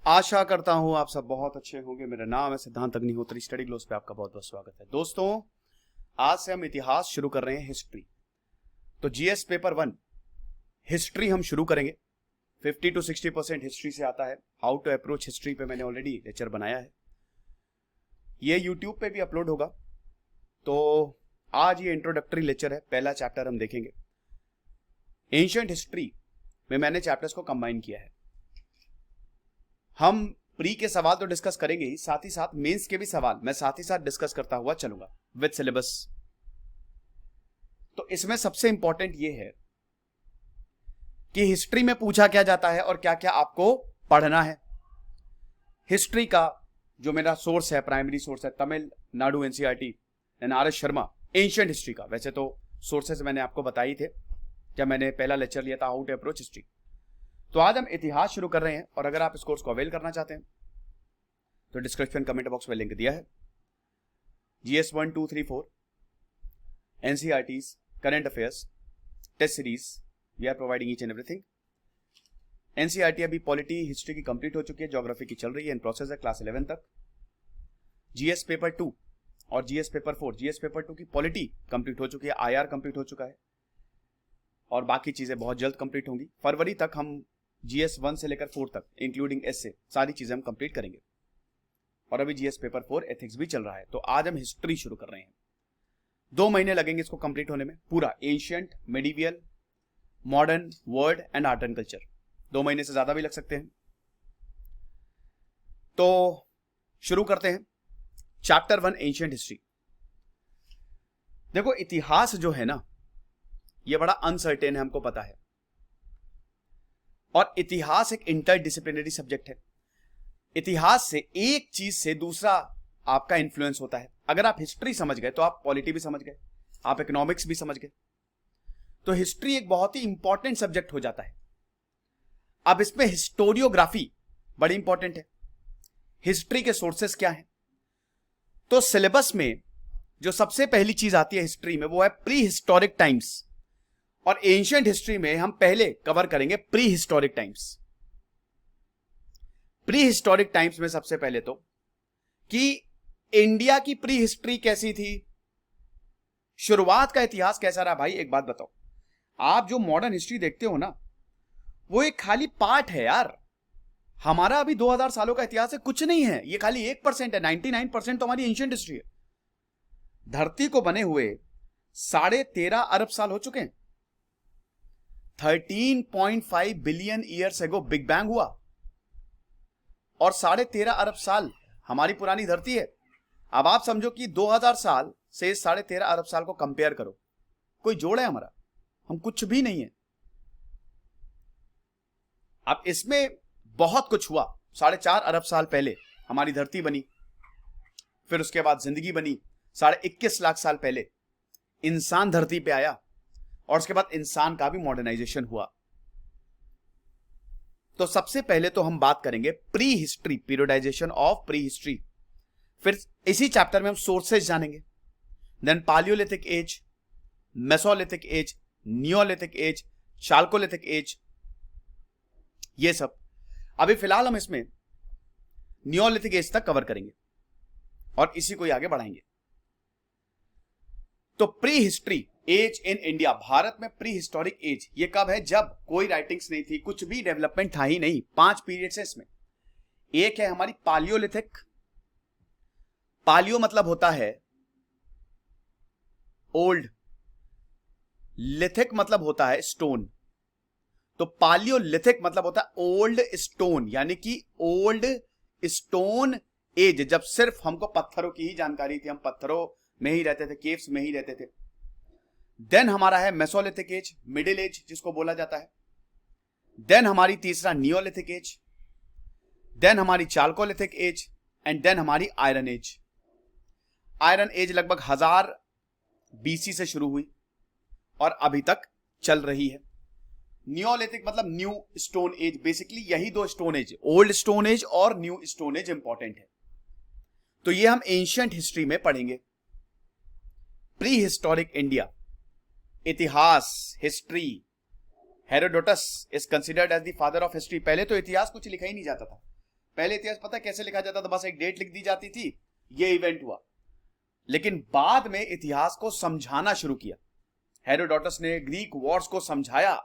आशा करता हूं आप सब बहुत अच्छे होंगे। मेरा नाम है सिद्धांत अग्निहोत्री। स्टडी ग्लोस पे आपका बहुत बहुत स्वागत है। दोस्तों, आज से हम इतिहास शुरू कर रहे हैं, हिस्ट्री। तो जीएस पेपर 1 हिस्ट्री हम शुरू करेंगे। 50 to 60% हिस्ट्री से आता है। हाउ टू अप्रोच हिस्ट्री पे मैंने ऑलरेडी लेक्चर बनाया है, ये यूट्यूब पे भी अपलोड होगा। तो आज ये इंट्रोडक्टरी लेक्चर है, पहला चैप्टर हम देखेंगे। एंशिएंट हिस्ट्री में मैंने चैप्टर्स को कंबाइन किया है। हम प्री के सवाल तो डिस्कस करेंगे ही, साथ ही साथ मेंस के भी सवाल मैं साथ ही साथ डिस्कस करता हुआ चलूंगा विद सिलेबस। तो इसमें सबसे इंपॉर्टेंट ये है कि हिस्ट्री में पूछा क्या जाता है और क्या क्या आपको पढ़ना है। हिस्ट्री का जो मेरा सोर्स है, प्राइमरी सोर्स है Tamil Nadu NCERT and R S Sharma, ancient history का। वैसे तो सोर्सेज मैंने आपको बताई थे जब मैंने पहला लेक्चर लिया था, हाउ टू अप्रोच हिस्ट्री। तो आज हम इतिहास शुरू कर रहे हैं, और अगर आप इस कोर्स को अवेल करना चाहते हैं तो डिस्क्रिप्शन कमेंट बॉक्स में लिंक दिया है। GS 1, 2, 3, 4 NCERTs, current affairs, test series, we are providing each and everything. NCERT अभी पॉलिटी हिस्ट्री की कंप्लीट हो चुकी है, ज्योग्राफी की चल रही है, इन प्रोसेस है, क्लास 11 तक। जीएस पेपर 2 और जीएस पेपर 4, जीएस पेपर 2 की पॉलिटी कंप्लीट हो चुकी है, आईआर कंप्लीट हो चुका है, और बाकी चीजें बहुत जल्द कंप्लीट होंगी। फरवरी तक हम जीएस 1 से लेकर 4 तक इंक्लूडिंग एसए सारी चीजें हम कंप्लीट करेंगे। और अभी जीएस पेपर 4 एथिक्स भी चल रहा है। तो आज हम हिस्ट्री शुरू कर रहे हैं। 2 महीने लगेंगे इसको कंप्लीट होने में, पूरा ancient, medieval, modern, world and art and culture. 2 महीने से ज्यादा भी लग सकते हैं। तो शुरू करते हैं चैप्टर 1 एंशिएंट हिस्ट्री। देखो, इतिहास जो है ना, ये बड़ा अनसर्टेन है, हमको पता है। और इतिहास एक इंटरडिसिप्लिनरी सब्जेक्ट है। इतिहास से एक चीज से दूसरा आपका इन्फ्लुएंस होता है। अगर आप हिस्ट्री समझ गए तो आप पॉलिटी भी समझ गए, आप इकोनॉमिक्स भी समझ गए। तो हिस्ट्री एक बहुत ही इंपॉर्टेंट सब्जेक्ट हो जाता है। अब इसमें हिस्टोरियोग्राफी बड़ी इंपॉर्टेंट है। हिस्ट्री के सोर्सेस क्या हैं? तो सिलेबस में जो सबसे पहली चीज आती है हिस्ट्री में, वो है प्री हिस्टोरिक टाइम्स। और एंशिएंट हिस्ट्री में हम पहले कवर करेंगे pre historic times. Pre historic times में सबसे पहले तो कि इंडिया की प्री हिस्ट्री कैसी थी, शुरुआत का इतिहास कैसा रहा। भाई एक बात बताओ, आप जो मॉडर्न हिस्ट्री देखते हो ना, वो एक खाली पार्ट है यार। हमारा अभी 2000 सालों का इतिहास है, कुछ नहीं है। ये खाली 1% है। 99% तो हमारी एंशिएंट हिस्ट्री है। धरती को बने हुए 13.5 अरब साल हो चुके हैं। 13.5 billion years ago big bang हुआ, और 13.5 अरब साल हमारी पुरानी धरती है। अब आप समझो कि 2000 साल से 13.5 अरब साल को कंपेयर करो, कोई जोड़ है हमारा? हम कुछ भी नहीं है। अब इसमें बहुत कुछ हुआ। 4.5 अरब साल पहले हमारी धरती बनी, फिर उसके बाद जिंदगी बनी। 21.5 लाख साल पहले इंसान धरती पे आया, और उसके बाद इंसान का भी मॉडर्नाइजेशन हुआ। तो सबसे पहले तो हम बात करेंगे pre history, periodisation of pre history. फिर इसी चैप्टर में हम सोर्सेज जानेंगे। Then palaeolithic age, mesolithic age, neolithic age, chalcolithic age, ये सब। अभी फिलहाल हम इसमें नियोलिथिक एज तक कवर करेंगे और इसी को ही आगे बढ़ाएंगे। तो pre history age in India, Bharat में प्री हिस्टोरिक एज, ये कब है? जब कोई राइटिंग्स नहीं थी, कुछ भी डेवलपमेंट था ही नहीं। 5 पीरियड्स है इसमें। एक है हमारी पालियोलिथिक। पालियो मतलब होता है ओल्ड, लिथिक मतलब होता है स्टोन। तो पालियोलिथिक मतलब होता है ओल्ड स्टोन, यानी कि ओल्ड स्टोन एज, जब सिर्फ हमको पत्थरों की ही जानकारी थी, हम पत्थरों में ही रहते थे, केव्स में ही रहते थे। देन हमारा है मेसोलिथिक एज, मिडिल एज जिसको बोला जाता है। देन हमारी तीसरा नियोलिथिक एज, देन हमारी चाल्कोलिथिक एज, एंड देन हमारी आयरन एज। आयरन एज लगभग 1000 बीसी से शुरू हुई और अभी तक चल रही है। नियोलिथिक मतलब न्यू स्टोन एज। बेसिकली यही 2 stone age, old stone age और न्यू स्टोन एज इंपॉर्टेंट है। तो ये हम एंशिएंट हिस्ट्री में पढ़ेंगे। प्री हिस्टोरिक इंडिया, इतिहास, history, Herodotus is considered as the father of history. पहले तो इतिहास कुछ लिखा ही नहीं जाता था, पहले इतिहास पता कैसे लिखा जाता था? बस एक डेट लिख दी जाती थी, ये इवेंट हुआ। लेकिन बाद में इतिहास को समझाना शुरू किया। हेरोडोटस ने ग्रीक वॉर्स को समझाया,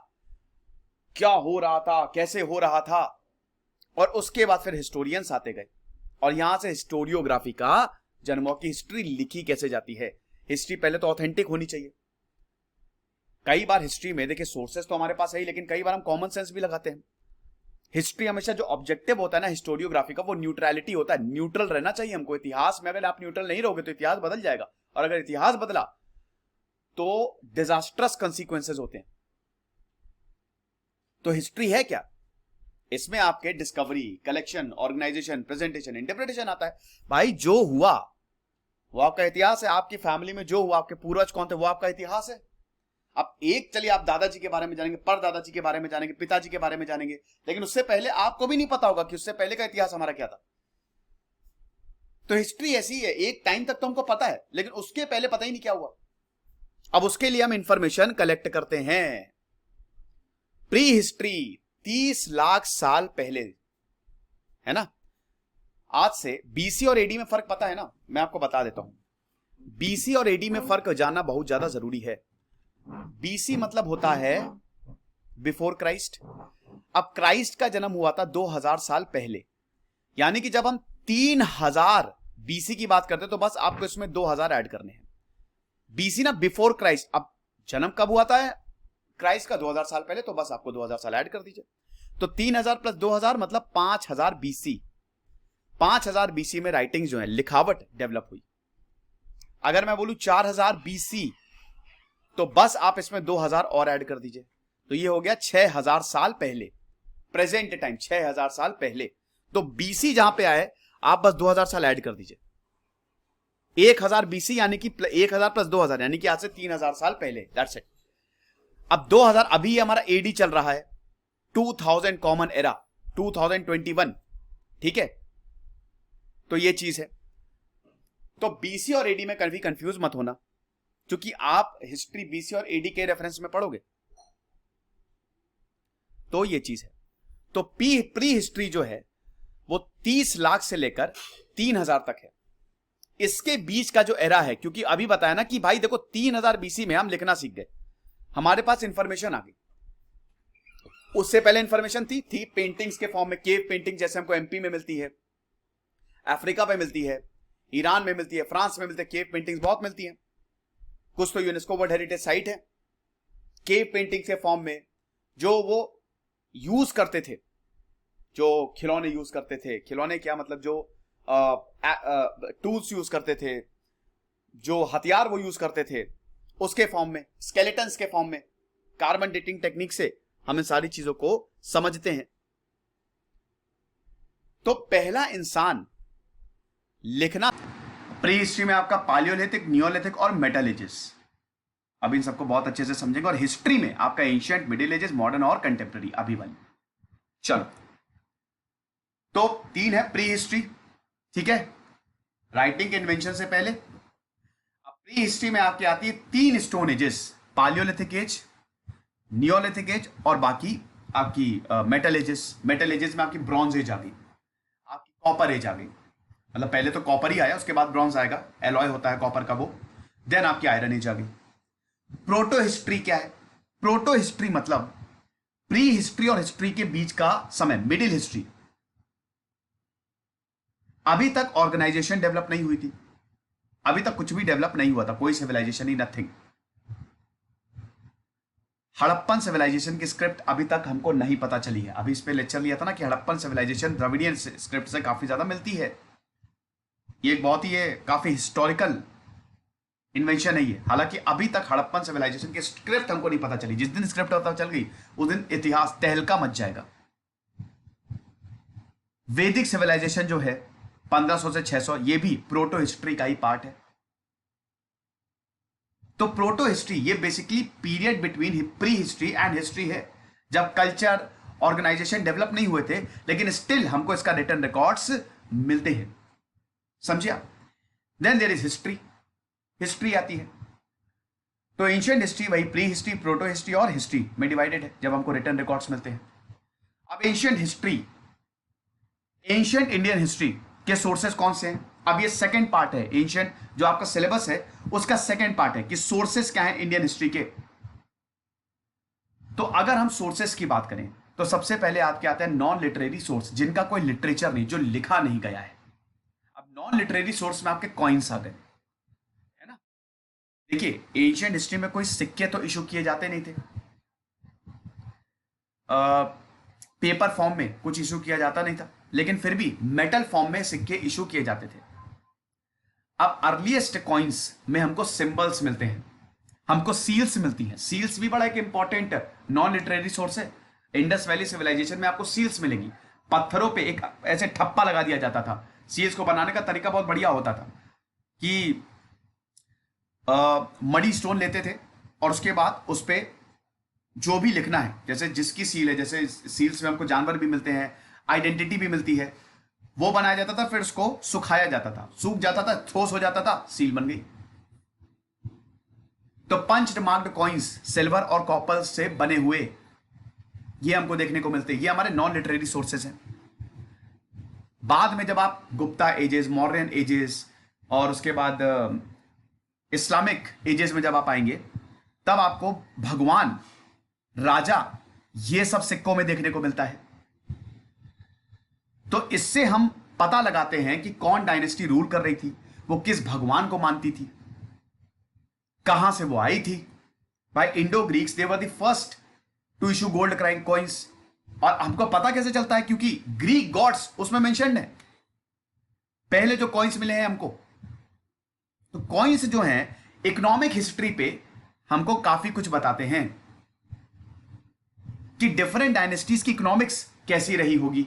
क्या हो रहा था, कैसे हो रहा था, और उसके बाद फिर हिस्टोरियंस आते गए और यहां से हिस्टोरियोग्राफी का जन्म हुआ कि हिस्ट्री लिखी कैसे जाती है। हिस्ट्री पहले तो ऑथेंटिक होनी चाहिए। कई बार हिस्ट्री में देखिए सोर्सेस तो हमारे पास है ही, लेकिन कई बार हम कॉमन सेंस भी लगाते हैं। हिस्ट्री हमेशा जो ऑब्जेक्टिव होता है ना हिस्टोरियोग्राफी का, वो न्यूट्रलिटी होता है, न्यूट्रल रहना चाहिए हमको। इतिहास में अगर आप न्यूट्रल नहीं रहोगे तो इतिहास बदल जाएगा, और अगर इतिहास बदला तो डिजास्ट्रस कंसिक्वेंसेस होते हैं। तो हिस्ट्री है क्या? इसमें आपके discovery, collection, organisation, presentation, interpretation आता है। भाई जो हुआ वो आपका इतिहास है। आपकी फैमिली में जो हुआ, आपके पूर्वज कौन थे, वो आपका इतिहास है। अब एक चलिए आप दादाजी के बारे में जानेंगे, परदादाजी के बारे में जानेंगे, पिताजी के बारे में जानेंगे, लेकिन उससे पहले आपको भी नहीं पता होगा कि उससे पहले का इतिहास हमारा क्या था। तो हिस्ट्री ऐसी है, एक टाइम तक तो हमको पता है, लेकिन उसके पहले पता ही नहीं क्या हुआ। अब उसके लिए हम इंफॉर्मेशन कलेक्ट करते हैं। प्री हिस्ट्री 30 लाख साल पहले, है ना। आज से बीसी और एडी में फर्क पता है ना? मैं आपको बता देता हूं। बीसी और एडी में फर्क जानना बहुत ज्यादा जरूरी है। बीसी मतलब होता है बिफोर क्राइस्ट। अब क्राइस्ट का जन्म हुआ था 2000 साल पहले, यानी कि जब हम 3000 बीसी की बात करते हैं तो बस आपको इसमें 2000 ऐड करने हैं। बीसी ना बिफोर क्राइस्ट। अब जन्म कब हुआ था क्राइस्ट का? 2000 साल पहले, तो बस आपको 2000 साल ऐड कर दीजिए। तो 3000 प्लस 2000 मतलब 5000 बीसी। 5000 बीसी में राइटिंग जो है, लिखावट डेवलप हुई। अगर मैं बोलूं 4000 बीसी तो बस आप इसमें 2000 और ऐड कर दीजिए, तो ये हो गया 6000 साल पहले, प्रेजेंट टाइम 6000 साल पहले। तो बीसी जहां पे आए आप बस 2000 साल ऐड कर दीजिए। 1000 बीसी यानी कि 1000 प्लस 2000 यानी कि आज से 3000 साल पहले, दैट्स इट। अब 2000 अभी हमारा एडी चल रहा है, 2000 कॉमन एरा, 2021, ठीक है। तो ये चीज है। तो बीसी और एडी में कभी कंफ्यूज मत होना, क्योंकि आप हिस्ट्री बीसी और एडी के रेफरेंस में पढ़ोगे। तो ये चीज है। तो प्री हिस्ट्री जो है वो 30 लाख से लेकर 3000 तक है। इसके बीच का जो एरा है, क्योंकि अभी बताया ना कि भाई देखो 3000 बीसी में हम लिखना सीख गए, हमारे पास इंफॉर्मेशन आ गई। उससे पहले इंफॉर्मेशन थी पेंटिंग्स के फॉर्म में, केव पेंटिंग जैसे हमको एमपी में मिलती है, अफ्रीका में मिलती है, ईरान में मिलती है, फ्रांस में मिलती है, केव पेंटिंग्स बहुत मिलती हैं। कुछ तो यूनेस्को वर्ल्ड हेरिटेज साइट है। केव पेंटिंग के फॉर्म में जो वो यूज करते थे, जो खिलौने यूज करते थे, खिलौने क्या मतलब, जो टूल्स यूज करते थे, जो हथियार वो यूज करते थे, उसके फॉर्म में, स्केलेटन्स के फॉर्म में, कार्बन डेटिंग टेक्निक से हम इन सारी चीजों को समझते हैं। तो पहला इंसान लिखना प्री हिस्ट्री में आपका पालियोलिथिक, नियोलिथिक और मेटल एजेस, अब इन सबको बहुत अच्छे से समझेंगे। और हिस्ट्री में आपका एंशिएंट, मिडिल एजेस, मॉडर्न और कंटेम्प्रेरी, अभी वाली। चलो, तो 3 है प्री हिस्ट्री, ठीक है, राइटिंग के इन्वेंशन से पहले। अब प्री हिस्ट्री में आपकी आती है 3 stone ages, palaeolithic age, neolithic age और बाकी आपकी मेटल एजेस। मेटल एजेस में आपकी ब्रॉन्ज एज आ गई, आपकी कॉपर एज आ गई, मतलब पहले तो कॉपर ही आया, उसके बाद ब्रॉन्ज आएगा, एलॉय होता है कॉपर का वो, देन आपकी आयरन एज आ गई। प्रोटो हिस्ट्री क्या है? प्रोटो हिस्ट्री मतलब प्री हिस्ट्री और हिस्ट्री के बीच का समय, मिडिल हिस्ट्री। अभी तक ऑर्गेनाइजेशन डेवलप नहीं हुई थी, अभी तक कुछ भी डेवलप नहीं हुआ था, कोई सिविलाइजेशन ही, नथिंग। हड़प्पन सिविलाइजेशन की स्क्रिप्ट अभी तक हमको नहीं पता चली है। अभी इस पे लेक्चर लिया था ना कि हड़प्पन सिविलाइजेशन द्रविडियन स्क्रिप्ट से काफी ज्यादा मिलती है। ये एक बहुत ही काफी हिस्टोरिकल इन्वेंशन है ये। हालांकि अभी तक हड़प्पन सिविलाइजेशन की स्क्रिप्ट हमको नहीं पता चली। जिस दिन स्क्रिप्ट पता चल गई उस दिन इतिहास तहलका मच जाएगा। वैदिक सिविलाइजेशन जो है 1500 से 600, ये भी प्रोटो हिस्ट्री का ही पार्ट है। तो प्रोटो हिस्ट्री ये basically period between pre history and history है, जब कल्चर, ऑर्गेनाइजेशन डेवलप नहीं हुए थे, लेकिन स्टिल हमको इसका रिटर्न रिकॉर्ड्स मिलते हैं। समझिए? Then there is history, history आती है। तो एंशिएंट हिस्ट्री वही प्री हिस्ट्री, प्रोटो हिस्ट्री और हिस्ट्री में डिवाइडेड है, जब हमको रिटर्न रिकॉर्ड्स मिलते हैं। अब ancient history, ancient Indian history के सोर्सेस कौन से हैं? अब ये सेकंड पार्ट है, एंशियंट जो आपका सिलेबस है उसका सेकंड पार्ट है कि सोर्सेस क्या है इंडियन हिस्ट्री के। तो अगर हम सोर्सेस की बात करें तो सबसे पहले आपके आते हैं नॉन लिटरेरी सोर्स, जिनका कोई लिटरेचर नहीं, जो लिखा नहीं गया है। अब नॉन लिटरेरी सोर्स में आपके कॉइन्स आ गए, है ना। देखिए एंशियंट हिस्ट्री में कोई सिक्के तो इशू किए जाते नहीं थे, पेपर फॉर्म में कुछ इशू किया जाता नहीं था, लेकिन फिर भी मेटल फॉर्म में सिक्के इशू किए जाते थे। अब अर्लीस्ट कॉइन्स में हमको सिंबल्स मिलते हैं, हमको सील्स मिलती हैं। सील्स भी बड़ा एक इंपॉर्टेंट नॉन लिटरेरी सोर्स है। इंडस वैली सिविलाइजेशन में आपको सील्स मिलेंगी, पत्थरों पे एक ऐसे ठप्पा लगा दिया जाता था। सील्स को बनाने का तरीका बहुत बढ़िया होता था कि मडी स्टोन लेते थे और उसके बाद उस पे जो भी लिखना है, जैसे जिसकी सील है, जैसे सील्स में हमको जानवर भी मिलते हैं, आइडेंटिटी भी मिलती है, वो बनाया जाता था, फिर उसको सुखाया जाता था, सूख जाता था, ठोस हो जाता था, सील बन गई। तो पंच्ड मार्क्ड कॉइन्स सिल्वर और कॉपर से बने हुए ये हमको देखने को मिलते हैं। ये हमारे नॉन लिटरेरी सोर्सेस हैं। बाद में जब आप गुप्ता एजेस, मौर्यन एजेस और उसके बाद इस्लामिक एजेस में जब आप आएंगे, तब आपको भगवान, राजा, ये सब सिक्कों में देखने को मिलता है। तो इससे हम पता लगाते हैं कि कौन डायनेस्टी रूल कर रही थी, वो किस भगवान को मानती थी, कहां से वो आई थी। भाई Indo Greeks they were the first to issue gold coins. और हमको पता कैसे चलता है? क्योंकि ग्रीक गॉड्स उसमें मेंशन्ड है, पहले जो कॉइन्स मिले हैं हमको। तो कॉइन्स जो हैं इकोनॉमिक हिस्ट्री पे हमको काफी कुछ बताते हैं कि डिफरेंट डायनेस्टीज की इकोनॉमिक्स कैसी रही होगी,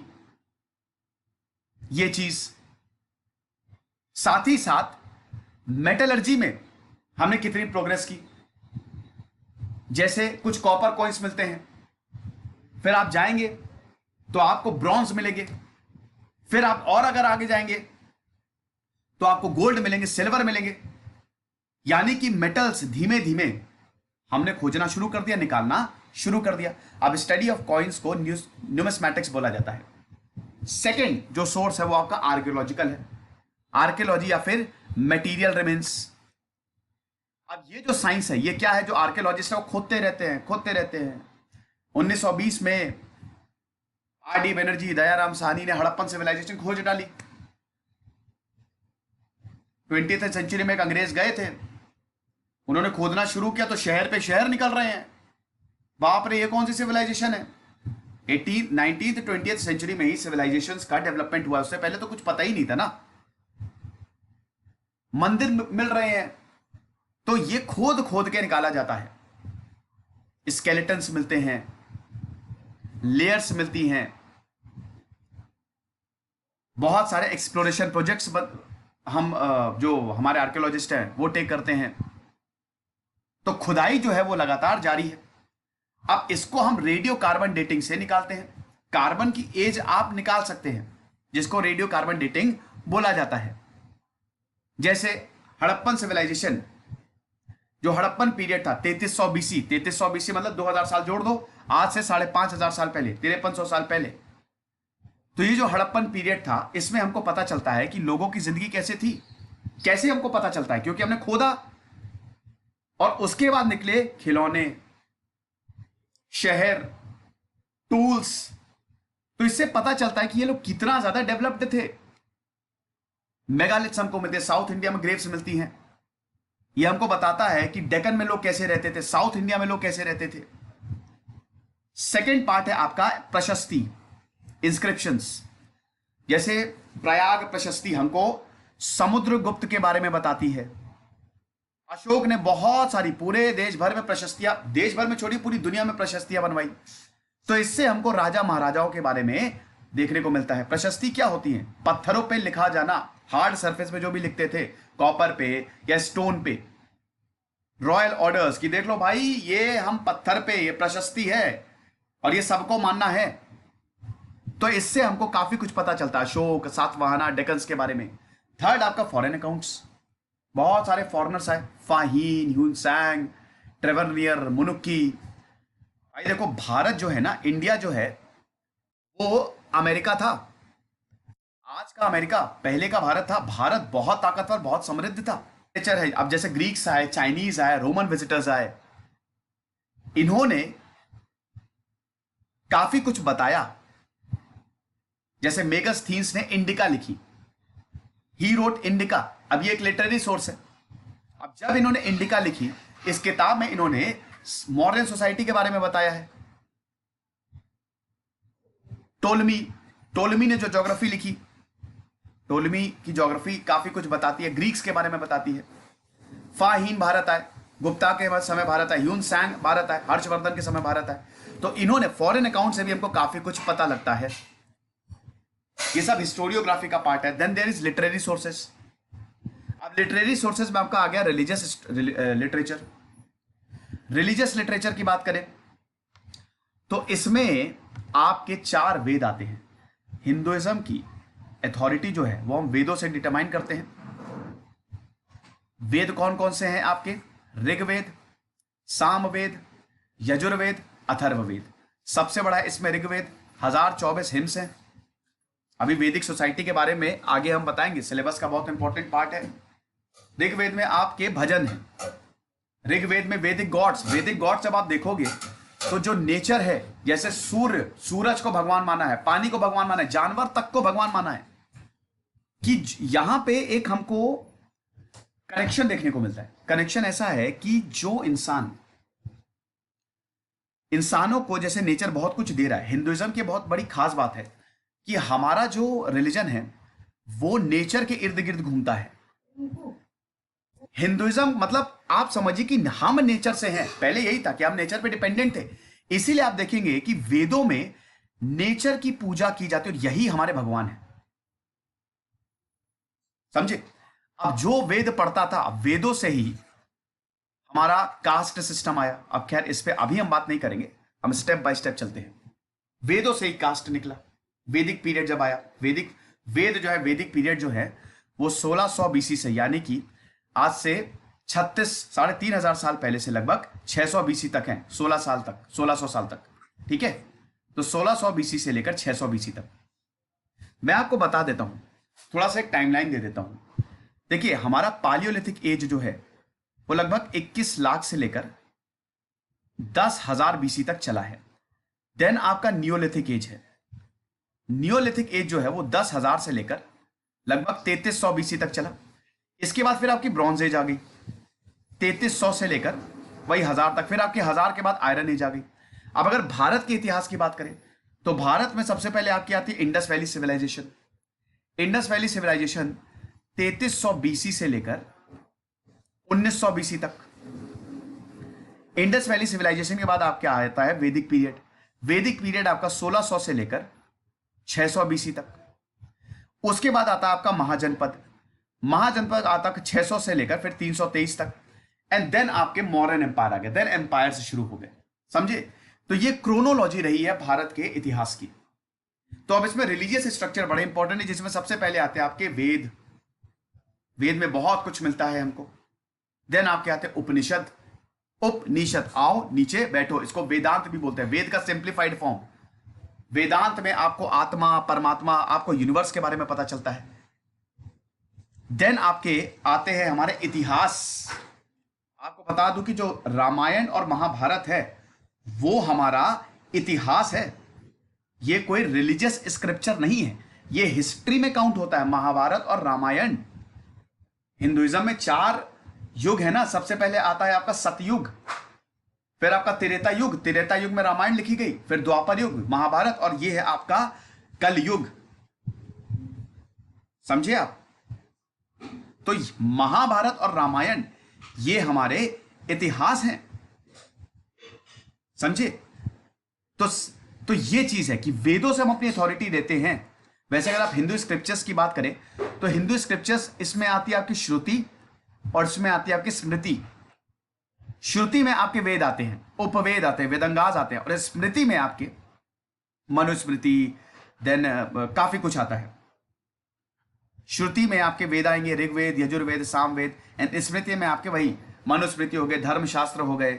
ये चीज। साथ ही साथ मेटलर्जी में हमने कितनी प्रोग्रेस की। जैसे कुछ कॉपर कॉइन्स मिलते हैं, फिर आप जाएंगे तो आपको ब्रॉन्ज मिलेंगे, फिर आप और अगर आगे जाएंगे तो आपको गोल्ड मिलेंगे, सिल्वर मिलेंगे। यानी कि मेटल्स धीमे धीमे हमने खोजना शुरू कर दिया, निकालना शुरू कर दिया। अब स्टडी ऑफ कॉइन्स को न्यूमिस्मैटिक्स बोला जाता है। सेकंड जो सोर्स है वो आपका आर्कियोलॉजिकल है, आर्कियोलॉजी या फिर मटेरियल रिमेन्स। अब ये जो साइंस है, ये क्या है? जो आर्कियोलॉजिस्ट है वो खोदते रहते हैं। 1920 में आर डी बनर्जी, दयाराम साहनी ने हड़प्पन सिविलाइजेशन खोज डाली। 20th सेंचुरी में एक अंग्रेज गए थे, उन्होंने खोदना शुरू किया तो शहर पे शहर निकल रहे हैं। बाप रे, ये कौन सी सिविलाइजेशन है? 19th 20th सेंचुरी में ही सिविलाइजेशंस का डेवलपमेंट हुआ, उससे पहले तो कुछ पता ही नहीं था ना। मंदिर मिल रहे हैं तो ये खोद खोद के निकाला जाता है। स्केलेटन्स मिलते हैं, लेयर्स मिलती हैं, बहुत सारे एक्सप्लोरेशन प्रोजेक्ट्स हम जो हमारे आर्कियोलॉजिस्ट हैं वो टेक करते हैं। तो खुदाई जो है वो लगातार जारी है। अब इसको हम रेडियो कार्बन डेटिंग से निकालते हैं। कार्बन की एज आप निकाल सकते हैं, जिसको रेडियो कार्बन डेटिंग बोला जाता है। जैसे हड़प्पन सिविलाइजेशन, जो हड़प्पन पीरियड था 3300 बीसी, 3300 बीसी मतलब 2000 साल जोड़ दो, आज से 5500 साल पहले, 5300 साल पहले। तो ये जो हड़प्पन पीरियड था, इसमें हमको पता चलता है कि लोगों की जिंदगी कैसे थी। कैसे हमको पता चलता है? क्योंकि हमने खोदा और उसके बाद निकले खिलौने, शहर, टूल्स। तो इससे पता चलता है कि ये लोग कितना ज्यादा डेवलप्ड थे। मेगालिथ्स हमको मिलते हैं, साउथ इंडिया में ग्रेव्स मिलती हैं। ये हमको बताता है कि डेक्कन में लोग कैसे रहते थे, साउथ इंडिया में लोग कैसे रहते थे। सेकेंड पार्ट है आपका प्रशस्ति, इंस्क्रिप्शंस। जैसे प्रयाग प्रशस्ति हमको समुद्रगुप्त के बारे में बताती है। अशोक ने बहुत सारी पूरे देश भर में प्रशस्तियां, देश भर में छोड़ी पूरी दुनिया में प्रशस्तियां बनवाई। तो इससे हमको राजा महाराजाओं के बारे में देखने को मिलता है। प्रशस्ति क्या होती है? पत्थरों पे लिखा जाना, हार्ड सरफेस पे जो भी लिखते थे, कॉपर पे या स्टोन पे, रॉयल ऑर्डर्स की देख लो भाई, ये हम पत्थर पे, ये प्रशस्ति है और ये सबको मानना है। तो इससे हमको काफी कुछ पता चलता है अशोक, सातवाहना, डेकन्स के बारे में। थर्ड आपका फॉरेन अकाउंट्स, बहुत सारे फॉरेनर्स आए, फाहीन, ह्यूनसैंग, ट्रेवरनियर, मुनुक्की। भाई देखो, भारत जो है ना, इंडिया जो है वो अमेरिका था, आज का अमेरिका पहले का भारत था। भारत बहुत ताकतवर, बहुत समृद्ध था। नेचर है। अब जैसे ग्रीक्स आए, चाइनीज आए, रोमन विजिटर्स आए, इन्होंने काफी कुछ बताया। जैसे मेगास्थीन्स ने इंडिका लिखी, ही रोट इंडिका। अब ये एक लिटरेरी सोर्स है। अब जब इन्होंने इंडिका लिखी, इस किताब में इन्होंने मॉडर्न सोसाइटी के बारे में बताया है। टोलमी ने जो ज्योग्राफी लिखी, टोलमी की ज्योग्राफी काफी कुछ बताती है, ग्रीक्स के बारे में बताती है। फाहीन भारत आए, गुप्ता के समय भारत आए, ह्यून सैंग भारत आए, हर्षवर्धन के समय भारत आए। तो इन्होंने फॉरेन अकाउंट से भी हमको काफी कुछ पता लगता है। ये सब हिस्टोरियोग्राफी का पार्ट है। Then there is literary sources. अब लिटरेरी सोर्सेस में आपका आ गया रिलीजियस लिटरेचर। रिलीजियस लिटरेचर की बात करें तो इसमें आपके 4 वेद आते हैं। हिंदुइज्म की अथॉरिटी जो है वो हम वेदों से डिटरमाइन करते हैं। वेद कौन कौन से हैं आपके? ऋग्वेद, सामवेद, यजुर्वेद, अथर्ववेद। सबसे बड़ा है इसमें ऋग्वेद, 1024 हिम्स हैं। अभी वैदिक सोसाइटी के बारे में आगे हम बताएंगे, सिलेबस का बहुत इंपॉर्टेंट पार्ट है। ऋग्वेद में आपके भजन है। ऋग्वेद में वैदिक गॉड्स जब आप देखोगे तो जो नेचर है, जैसे सूर्य, सूरज को भगवान माना है, पानी को भगवान माना है, जानवर तक को भगवान माना है, कि यहां पे एक हमको कनेक्शन देखने को मिलता है। कनेक्शन ऐसा है कि जो इंसानों को जैसे नेचर बहुत कुछ दे रहा है। हिंदुइज्म की बहुत बड़ी खास बात है कि हमारा जो रिलीजन है वो नेचर के इर्द गिर्द घूमता है। हिंदुइज्म मतलब आप समझिए कि हम नेचर से हैं। पहले यही था कि हम नेचर पे डिपेंडेंट थे। इसीलिए आप देखेंगे कि वेदों में नेचर की पूजा की जाती है और यही हमारे भगवान है। समझे? अब जो वेद पढ़ता था, वेदों से ही हमारा कास्ट सिस्टम आया। अब खैर इस पे अभी हम बात नहीं करेंगे, हम स्टेप बाय स्टेप चलते हैं। वेदों से ही कास्ट निकला। वैदिक पीरियड जब आया, वैदिक पीरियड जो है वो 1600 बीसी से, यानी कि आज से 36,500 साल पहले से लगभग 600 बीसी तक है। 1600 साल तक। ठीक है, तो 1600 बीसी से लेकर 600 बीसी तक मैं आपको बता देता हूं, थोड़ा सा एक टाइमलाइन दे देता हूं। देखिए, हमारा पालियोलिथिक एज जो है वो लगभग 21 लाख से लेकर 10,000 बीसी तक चला है। देन आपका नियोलिथिक एज है। नियोलिथिक एज जो है वो 10,000 से लेकर लगभग 3300 बीसी तक चला। इसके बाद फिर आपकी ब्रॉन्ज एज आ गई, 3300 से लेकर वही 1000 तक। फिर आपके 1000 के बाद आयरन एज आ गई। अब अगर भारत के इतिहास की बात करें तो भारत में सबसे पहले आपकी आती है Indus valley civilisation. Indus valley civilisation 3300 BC से लेकर 1900 बीसी तक। इंडस वैली सिविलाइजेशन के बाद आपके आता है वैदिक पीरियड। वैदिक पीरियड आपका 1600 से लेकर 600 बीसी तक। उसके बाद आता है आपका महाजनपद आता है 600 से लेकर फिर 323 तक। एंड देन आपके मॉडर्न एम्पायर आ गए। देन एम्पायर से शुरू हो गए। समझे? तो ये क्रोनोलॉजी रही है भारत के इतिहास की। तो अब इसमें रिलीजियस स्ट्रक्चर बड़े इंपॉर्टेंट है, जिसमें सबसे पहले आते हैं आपके वेद। वेद में बहुत कुछ मिलता है हमको। देन आपके आते हैं उपनिषद। आओ नीचे बैठो, इसको वेदांत भी बोलते हैं, वेद का सिंप्लीफाइड फॉर्म। वेदांत में आपको आत्मा, परमात्मा, आपको यूनिवर्स के बारे में पता चलता है। देन आपके आते हैं हमारे इतिहास। आपको बता दूं कि जो रामायण और महाभारत है वो हमारा इतिहास है। ये कोई रिलीजियस स्क्रिप्चर नहीं है, ये हिस्ट्री में काउंट होता है। महाभारत और रामायण। हिंदुइज्म में 4 युग है ना। सबसे पहले आता है आपका सतयुग, फिर आपका त्रेता युग में रामायण लिखी गई, फिर द्वापर युग महाभारत, और ये है आपका कलयुग। समझे आप? तो महाभारत और रामायण ये हमारे इतिहास हैं। समझे? तो ये चीज है कि वेदों से हम अपनी अथॉरिटी देते हैं। वैसे अगर आप हिंदू स्क्रिप्चर्स की बात करें तो हिंदू स्क्रिप्चर्स, इसमें आती है आपकी श्रुति और इसमें आती है आपकी स्मृति। श्रुति में आपके वेद आते हैं, उपवेद आते हैं, वेदंगाज आते हैं, और स्मृति में आपके मनुस्मृति, देन काफी कुछ आता है। श्रुति में आपके वेद आएंगे ऋग्वेद, यजुर्वेद, सामवेद, एंड स्मृति में आपके वही मनुस्मृति हो गए, धर्मशास्त्र हो गए,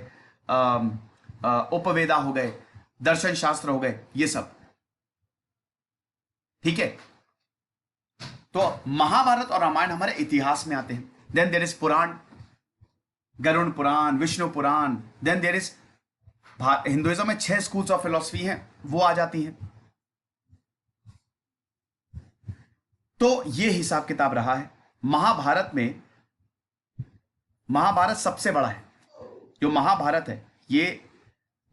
उपवेदा हो गए, दर्शन शास्त्र हो गए, ये सब। ठीक है? तो महाभारत और रामायण हमारे इतिहास में आते हैं। Then there is Purana, Garuda Purana, Vishnu Purana. Then there is, Hinduism में 6 स्कूल्स ऑफ फिलोसफी हैं, वो आ जाती हैं। तो ये हिसाब किताब रहा है। महाभारत में, महाभारत सबसे बड़ा है। जो महाभारत है ये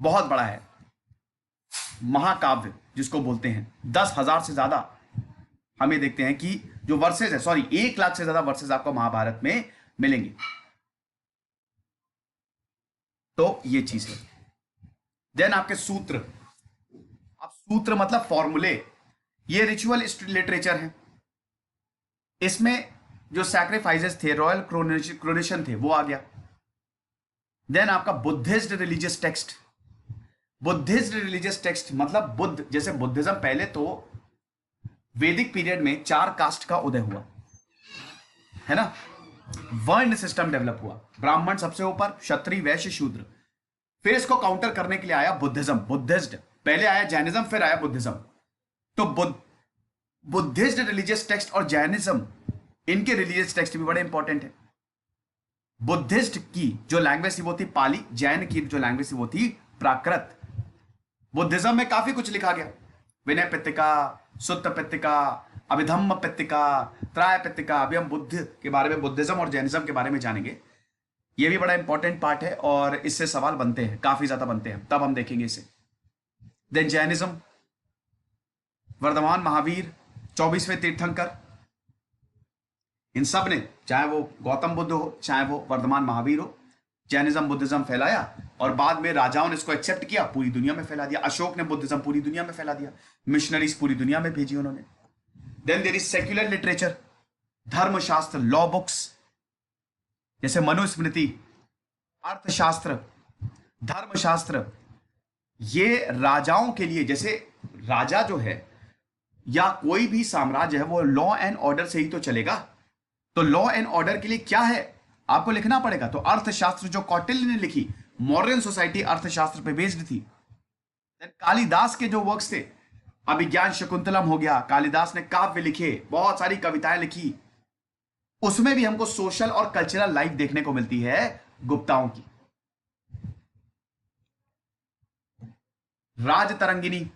बहुत बड़ा है, महाकाव्य जिसको बोलते हैं। 10,000 से ज्यादा हमें देखते हैं कि जो वर्सेस है, सॉरी 1 लाख से ज्यादा वर्सेस आपको महाभारत में मिलेंगे। तो ये चीज है। देन आपके सूत्र, अब सूत्र मतलब फॉर्मूले, ये रिचुअल लिटरेचर है। इसमें जो सैक्रिफाइसेस थे, रॉयल क्रोनेशन थे, वो आ गया। देन आपका Buddhist religious text. Buddhist religious text मतलब बुद्ध, जैसे बुद्धिज्म पहले तो वैदिक पीरियड में 4 कास्ट का उदय हुआ है ना, वर्ण सिस्टम डेवलप हुआ, ब्राह्मण सबसे ऊपर, क्षत्रिय, वैश्य, शूद्र। फिर इसको काउंटर करने के लिए आया बुद्धिज्म, बुद्धिस्ट। पहले आया जैनिज्म, फिर आया बुद्धिज्म। तो बुद्धिस्ट रिलीजियस टेक्स्ट और जैनिज्म, इनके रिलीजियस टेक्स्ट भी बड़े इंपॉर्टेंट है। बुद्धिस्ट की जो लैंग्वेज थी वो थी पाली, जैन की जो लैंग्वेज थी वो थी प्राकृत। बुद्धिज्म में काफी कुछ लिखा गया, विनय पित्तिका, सुत्त पित्तिका, अभिधम्म पित्तिका, त्राय पित्तिका। अभी हम बुद्ध के बारे में, बुद्धिज्म और जैनिज्म के बारे में जानेंगे। ये भी बड़ा इंपॉर्टेंट पार्ट है और इससे सवाल बनते हैं, काफी ज्यादा बनते हैं, तब हम देखेंगे इसे। देन जैनिज्म, वर्धमान महावीर, 24वें तीर्थंकर, इन सब ने, चाहे वो गौतम बुद्ध हो, चाहे वो वर्धमान महावीर हो, जैनिज्म बुद्धिज्म फैलाया और बाद में राजाओं ने इसको एक्सेप्ट किया, पूरी दुनिया में फैला दिया। अशोक ने बुद्धिज्म पूरी दुनिया में फैला दिया, मिशनरीज पूरी दुनिया में भेजी उन्होंने। Then there is secular literature, Dharmashastra, law books, जैसे मनुस्मृति, अर्थशास्त्र, धर्मशास्त्र। ये राजाओं के लिए, जैसे राजा जो है या कोई भी साम्राज्य है वो लॉ एंड ऑर्डर से ही तो चलेगा। तो लॉ एंड ऑर्डर के लिए क्या है आपको लिखना पड़ेगा। तो अर्थशास्त्र जो कौटिल्य ने लिखी, मॉडर्न सोसाइटी अर्थशास्त्र पे बेस्ड थी। कालिदास के जो वर्क्स थे, अभिज्ञान शकुंतलम हो गया, कालिदास ने काव्य लिखे, बहुत सारी कविताएं लिखी, उसमें भी हमको सोशल और कल्चरल लाइफ देखने को मिलती है गुप्ताओं की। राज तरंगिनी,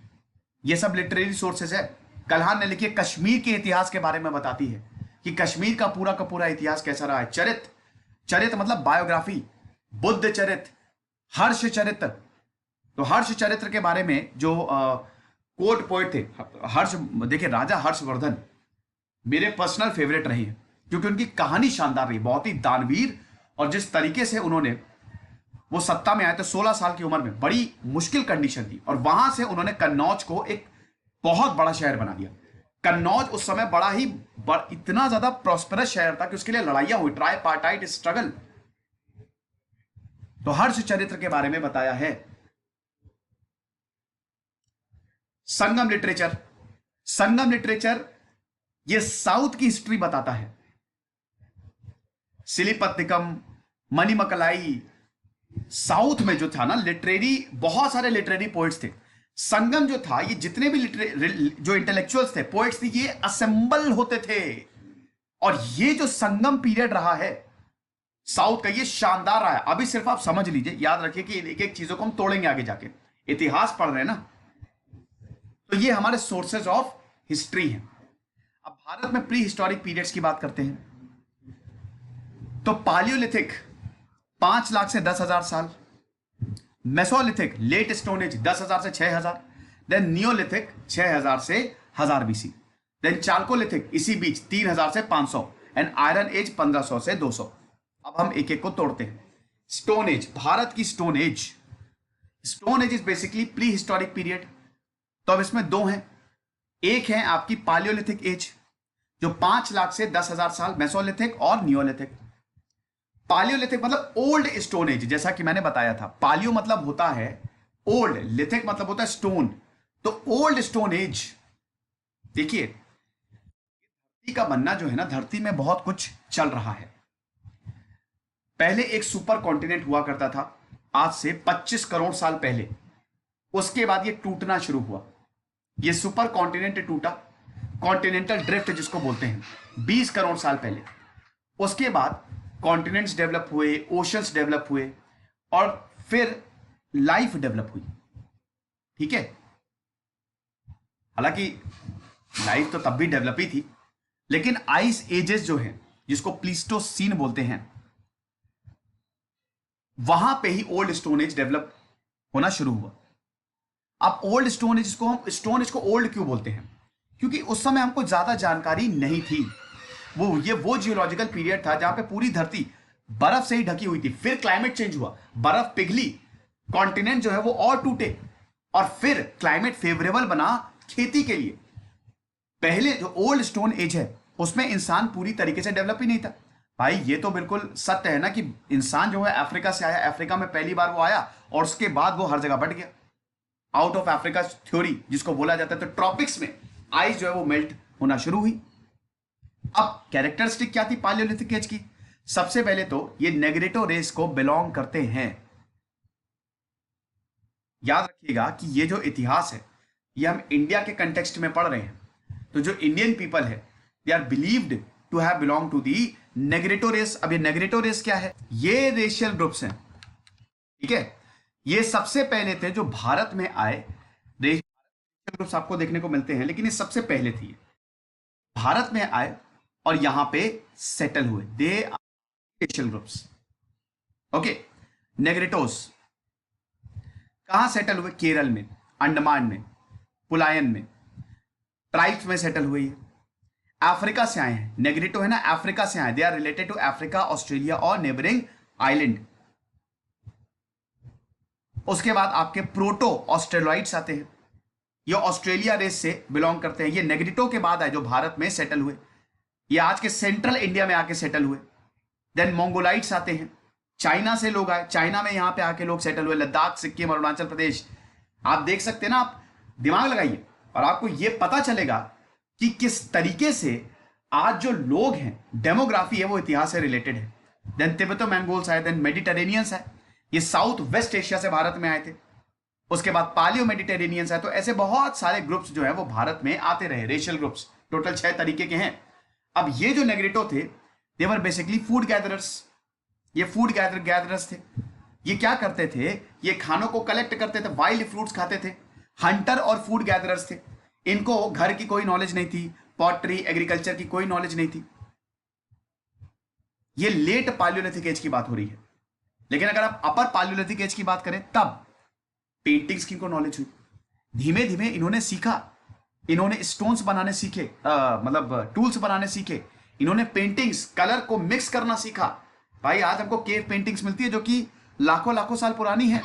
ये सब लिटरेरी सोर्सेज है। कल्हान ने लिखी कश्मीर के इतिहास के बारे में, बताती है कि कश्मीर का पूरा इतिहास कैसा रहा है। चरित्र, चरित्र मतलब बायोग्राफी, बुद्ध चरित्र, हर्ष चरित्र। तो हर्ष चरित्र के बारे में जो कोर्ट पोएट थे, हर्ष, देखिए राजा हर्षवर्धन मेरे पर्सनल फेवरेट रहे हैं क्योंकि उनकी कहानी शानदार रही, बहुत ही दानवीर। और जिस तरीके से उन्होंने, वो सत्ता में आए थे 16 साल की उम्र में, बड़ी मुश्किल कंडीशन थी, और वहां से उन्होंने कन्नौज को एक बहुत बड़ा शहर बना दिया। कन्नौज उस समय इतना ज्यादा प्रॉस्पेरस शहर था कि उसके लिए लड़ाइयां हुई, ट्राई पार्टाइट स्ट्रगल। तो हर्ष चरित्र के बारे में बताया है। संगम लिटरेचर, संगम लिटरेचर ये साउथ की हिस्ट्री बताता है। सिलिपत्तिकम, मणिमकलाई, साउथ में जो था ना लिटरेरी, बहुत सारे लिटरेरी पोइट्स थे। संगम जो था, ये जितने भी जो इंटेलेक्चुअल्स थे, पोइट्स थे, ये असेंबल होते थे। और ये जो संगम पीरियड रहा है साउथ का, ये शानदार रहा है। अभी सिर्फ आप समझ लीजिए, याद रखिए कि एक एक चीजों को हम तोड़ेंगे आगे जाके, इतिहास पढ़ रहे हैं ना। तो ये हमारे सोर्सेज ऑफ हिस्ट्री हैं। अब भारत में प्री हिस्टोरिक पीरियड्स की बात करते हैं। तो पालियोलिथिक 5 लाख से 10,000 साल, मेसोलिथिक लेट स्टोन एज 10,000 से 6,000, देन नियोलिथिक 6,000 से 1000 बीसी, देन चाल्कोलिथिक इसी बीच 3,000 से 500, एंड आयरन एज 1500 से 200। अब हम एक एक को तोड़ते हैं। स्टोन एज, भारत की stone age, stone age is basically pre historic period. तो अब इसमें 2 हैं, एक है आपकी पालियोलिथिक एज जो 5 लाख से 10,000 साल, मेसोलिथिक और नियोलिथिक। पालियोलिथिक मतलब ओल्ड स्टोन एज, जैसा कि मैंने बताया था। पालियो मतलब होता है ओल्ड, लिथिक मतलब होता है स्टोन। तो ओल्ड स्टोन एज, देखिए धरती का बनना जो है ना, धरती में बहुत कुछ चल रहा है। पहले एक सुपर कॉन्टिनेंट हुआ करता था, आज से 25 करोड़ साल पहले। उसके बाद ये टूटना शुरू हुआ, ये सुपर कॉन्टिनेंट टूटा, कॉन्टिनेंटल ड्रिफ्ट जिसको बोलते हैं, 20 करोड़ साल पहले। उसके बाद कॉन्टिनेंट्स डेवलप हुए, ओशंस डेवलप हुए, और फिर लाइफ डेवलप हुई। ठीक है, हालांकि लाइफ तो तब भी डेवलप ही थी, लेकिन आइस एजेस जो है, जिसको प्लीस्टोसीन बोलते हैं, वहां पे ही ओल्ड स्टोन एज डेवलप होना शुरू हुआ। अब ओल्ड स्टोन एज, जिसको हम स्टोन एज को ओल्ड क्यों बोलते हैं? क्योंकि उस समय हमको ज्यादा जानकारी नहीं थी। वो जियोलॉजिकल पीरियड था जहां पे पूरी धरती बर्फ से ही ढकी हुई थी। फिर क्लाइमेट चेंज हुआ, बर्फ पिघली, कॉन्टिनेंट जो है वो और टूटे, और फिर क्लाइमेट फेवरेबल बना खेती के लिए। पहले जो ओल्ड स्टोन एज है उसमें इंसान पूरी तरीके से डेवलप ही नहीं था। भाई ये तो बिल्कुल सत्य है ना कि इंसान जो है अफ्रीका से आया, अफ्रीका में पहली बार वो आया और उसके बाद वो हर जगह बढ़ गया। आउट ऑफ अफ्रीका थ्योरी जिसको बोला जाता है, तो ट्रॉपिक्स में आइस जो है वो मेल्ट होना शुरू हुई। अब कैरेक्टरिस्टिक क्या थी पालियोलिथिक एज की? सबसे पहले तो ये नेग्रेटो रेस को बिलोंग करते हैं। याद रखिएगा कि ये जो इतिहास है ये हम इंडिया के कंटेक्स्ट में पढ़ रहे हैं। तो जो इंडियन पीपल है they are believed to have belong to the Negrito race. अब ये नेग्रेटो रेस क्या है? ये रेशियल ग्रुप्स हैं, ठीक है। ये सबसे पहले थे जो भारत में आए। रेशियल ग्रुप्स आपको देखने को मिलते हैं, लेकिन ये सबसे पहले थी, भारत में आए और यहां पे सेटल हुए। They are racial groups, okay. Negritos कहां सेटल हुए? केरल में, अंडमान में, पुलायन में, ट्राइब्स में सेटल हुई है। अफ्रीका से आए हैं, नेग्रेटो है ना, अफ्रीका से आए। They are related to Africa, Australia और नेबरिंग आइलैंड। उसके बाद आपके प्रोटो ऑस्ट्रेलॉइड्स आते हैं, ये ऑस्ट्रेलिया रेस से बिलोंग करते हैं। ये नेग्रेटो के बाद आए जो भारत में सेटल हुए, ये आज के सेंट्रल इंडिया में आके सेटल हुए। देन मंगोलाइट्स आते हैं, चाइना से लोग आए, चाइना में यहां पे आके लोग सेटल हुए। लद्दाख, सिक्किम, अरुणाचल प्रदेश, आप देख सकते हैं ना। आप दिमाग लगाइए और आपको यह पता चलेगा कि किस तरीके से आज जो लोग हैं, डेमोग्राफी है वो इतिहास से रिलेटेड है। देन तिब्बतो मंगोल्स आए, देन मेडिटेरेनियंस है, ये साउथ वेस्ट एशिया से भारत में आए थे। उसके बाद पालियो मेडिटेरेनियंस है। तो ऐसे बहुत सारे ग्रुप्स जो है वो भारत में आते रहे, रेशियल ग्रुप्स, टोटल 6 तरीके के हैं। अब ये जो नेग्रेटो थे, दे वर बेसिकली फूड गैदरर्स। ये फूड गैदरर्स थे। ये क्या करते थे? ये खानों को कलेक्ट करते थे, वाइल्ड फ्रूट्स खाते थे। हंटर और फूड गैदरर्स थे। इनको घर की कोई नॉलेज नहीं थी, पॉटरी, एग्रीकल्चर की कोई नॉलेज नहीं थी। ये लेट पालियोलिथिक एज की बात हो रही है। लेकिन अगर आप अपर पालियोलिथिक एज की बात करें, तब पेंटिंग्स की इनको नॉलेज हुई। धीमे धीमे इन्होंने सीखा, इन्होंने स्टोन्स बनाने सीखे, मतलब टूल्स बनाने सीखे। इन्होंने पेंटिंग्स, कलर को मिक्स करना सीखा। भाई आज हमको केव पेंटिंग्स मिलती है जो कि लाखों लाखों साल पुरानी है।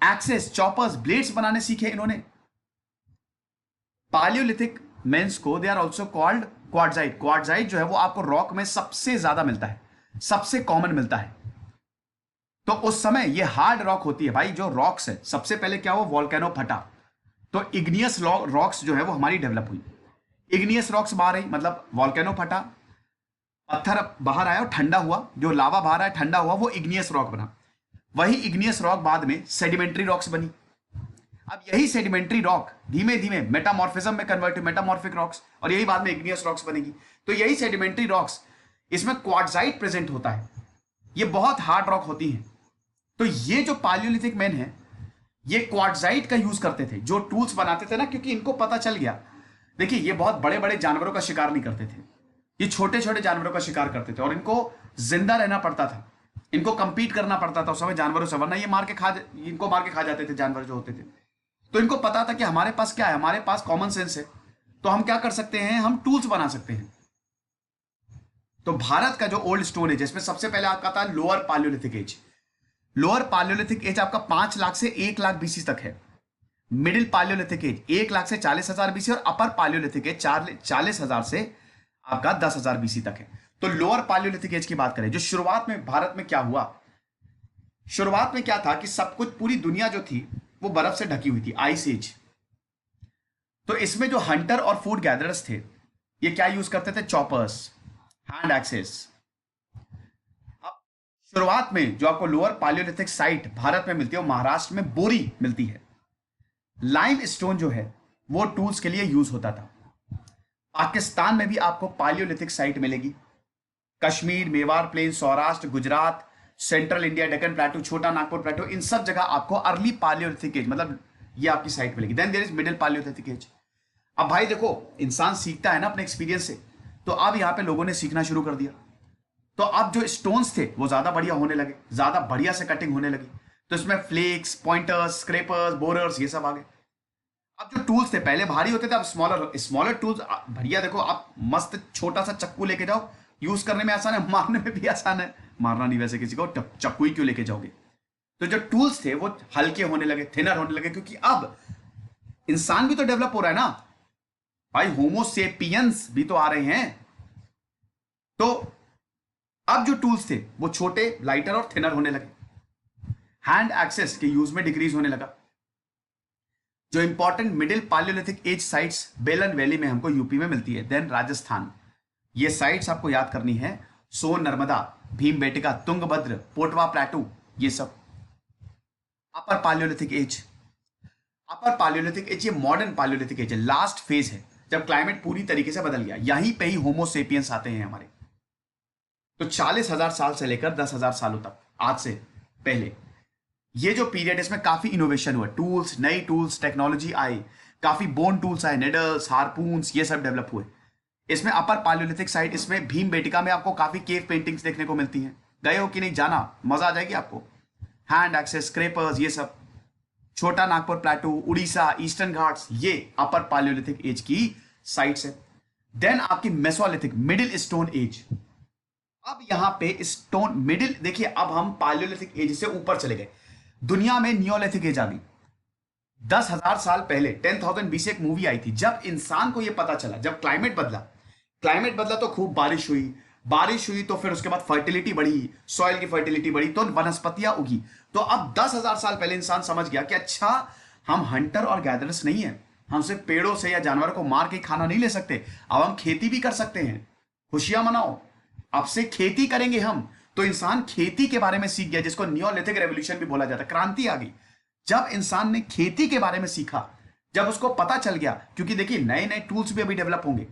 एक्सेस, चॉपर्स, ब्लेड्स बनाने सीखे इन्होंने। पालियोलिथिक मेंस को they are also called quartzite. Quartzite जो है वो आपको रॉक में सबसे ज्यादा मिलता है, सबसे कॉमन मिलता है। तो उस समय ये हार्ड रॉक होती है भाई। जो रॉक्स है, सबसे पहले क्या हुआ? वॉल्केनो फटा, तो इग्नियस रॉक्स जो है वो हमारी डेवलप हुई। इग्नियस रॉक्स बाहर आई, मतलब वॉल्केनो फटा, पत्थर बाहर आया और ठंडा हुआ, जो लावा बाहर आया ठंडा हुआ, वो इग्नियस रॉक बना। वही इग्नियस रॉक बाद में सेडिमेंट्री रॉक्स बनी। अब यही सेडिमेंट्री रॉक धीमे धीमे मेटामॉर्फिज्म में कन्वर्ट हुई, मेटामॉर्फिक रॉक्स, और यही बाद में इग्नियस रॉक्स बनेगी। तो यही सेडिमेंट्री रॉक्स, इसमें क्वार्टजाइट प्रेजेंट होता है। ये बहुत हार्ड रॉक होती हैं। तो ये जो पालियोलिथिक मैन है, ये क्वार्टजाइट का यूज करते थे, जो टूल्स बनाते थे ना, क्योंकि इनको पता चल गया। देखिए, ये बहुत बड़े बड़े जानवरों का शिकार नहीं करते थे, ये छोटे छोटे जानवरों का शिकार करते थे, और इनको जिंदा रहना पड़ता था, इनको कंपीट करना पड़ता था उस समय जानवरों से, वरना ये इनको मार के खा जाते थे जानवर जो होते थे। तो इनको पता था कि हमारे पास क्या है, हमारे पास कॉमन सेंस है, तो हम क्या कर सकते हैं? हम टूल्स बना सकते हैं। तो भारत का जो ओल्ड स्टोन एज है, इसमें सबसे पहले आपका था lower palaeolithic age. Lower palaeolithic age आपका 5 लाख से 1 लाख बीसी तक है। मिडिल पालियोलिथिक एज 1 लाख से 40,000 बीसी, और अपर पालियोलिथिक एज 40,000 से आपका 10,000 बीसी तक है। तो लोअर पालियोलिथिक एज की बात करें, जो शुरुआत में भारत में क्या हुआ? शुरुआत में क्या था कि सब कुछ, पूरी दुनिया जो थी वो बर्फ से ढकी हुई थी, आइस एज। तो इसमें जो हंटर और फूड गैदरर्स थे, ये क्या यूज करते थे? Choppers, hand axes. अब शुरुआत में जो आपको लोअर पालियोलिथिक साइट भारत में मिलती है, वो महाराष्ट्र में बोरी मिलती है। लाइम स्टोन जो है वो टूल्स के लिए यूज होता था। पाकिस्तान में भी आपको पालियोलिथिक साइट मिलेगी। Kashmir, Mewar plain, Saurashtra, Gujarat, central India, Deccan plateau, Chota Nagpur प्लेटू, इन सब जगह आपको अर्ली पालियोलिथिक एज मतलब ये आपकी साइट मिलेगी। Then there is middle palaeolithic age. अब भाई देखो, इंसान सीखता है ना अपने एक्सपीरियंस से, तो अब यहां पे लोगों ने सीखना शुरू कर दिया, तो अब जो स्टोन्स थे वो ज्यादा बढ़िया होने लगे, ज्यादा बढ़िया से कटिंग होने लगी। तो इसमें फ्लेक्स, पॉइंटर्स, स्क्रैपर्स, बोरर्स, ये सब आ गए। अब जो टूल्स थे पहले भारी होते थे, अब स्मॉलर स्मॉलर टूल्स बढ़िया। देखो आप मस्त छोटा सा चक्कू लेके जाओ, यूज करने में आसान है, मारने में भी आसान है। मारना नहीं वैसे किसी को, चक्कू ही क्यों लेके जाओगे। तो जो टूल्स थे वो हल्के होने लगे, थिनर होने लगे, क्योंकि अब इंसान भी तो डेवलप हो रहा है ना भाई, होमोसेपियंस भी तो आ रहे हैं। तो अब जो टूल्स थे वो छोटे, लाइटर और थिनर होने लगे। हैंड एक्सेस के यूज में डिक्रीज होने लगा। जो important middle palaeolithic age sites Belan valley में हमको यूपी में मिलती है। देन राजस्थान, ये साइट्स आपको याद करनी है, सोन नर्मदा, भीमबेटका, तुंगभद्र, पोटवा प्लेटू, ये सब। अपर पालियोलिथिक एज, अपर पालियोलिथिक एज ये मॉडर्न पालियोलिथिक एज है, लास्ट फेज है जब क्लाइमेट पूरी तरीके से बदल गया। यहीं पे ही होमोसेपियंस आते हैं हमारे। तो 40,000 साल से लेकर 10,000 सालों तक, आज से पहले ये जो पीरियड, इसमें काफी इनोवेशन हुआ, टूल्स, नई टूल्स, टेक्नोलॉजी आई, काफी बोन टूल्स आए, नेडल्स, हार्पून्स, ये सब डेवलप हुए। इसमें अपर पालियोलिथिक साइट, इसमें भीमबेटका में आपको काफी केव पेंटिंग्स देखने को मिलती हैं। गए हो कि नहीं, जाना, मजा आ जाएगी आपको। हैंड एक्सेस, स्क्रैपर्स, ये सब। छोटा नागपुर प्लेटू, उड़ीसा, ईस्टर्न घाट्स, ये अपर पालियोलिथिक एज की साइट्स है। देन आपकी मेसोलिथिक, मिडिल स्टोन एज। अब यहां पे स्टोन मिडिल, देखिए अब हम पालियोलिथिक एज से ऊपर चले गए। दुनिया में नियोलिथिक एज आ गई। 10,000 साल पहले 10,000 BC एक मूवी आई थी, जब इंसान को यह पता चला, जब क्लाइमेट बदला, क्लाइमेट बदला तो खूब बारिश हुई, बारिश हुई तो फिर उसके बाद फर्टिलिटी बढ़ी, सॉइल की फर्टिलिटी बढ़ी, तो वनस्पतियां उगी। तो अब 10,000 साल पहले इंसान समझ गया कि अच्छा, हम हंटर और गैदरर्स नहीं है, हम सिर्फ पेड़ों से या जानवरों को मार के खाना नहीं ले सकते, अब हम खेती भी कर सकते हैं। खुशियां मनाओ, अब से खेती करेंगे हम। तो इंसान खेती के बारे में सीख गया, जिसको नियोलिथिक रेवोल्यूशन भी बोला जाता है, क्रांति आ गई जब इंसान ने खेती के बारे में सीखा, जब उसको पता चल गया। क्योंकि देखिए नए नए टूल्स भी अभी डेवलप होंगे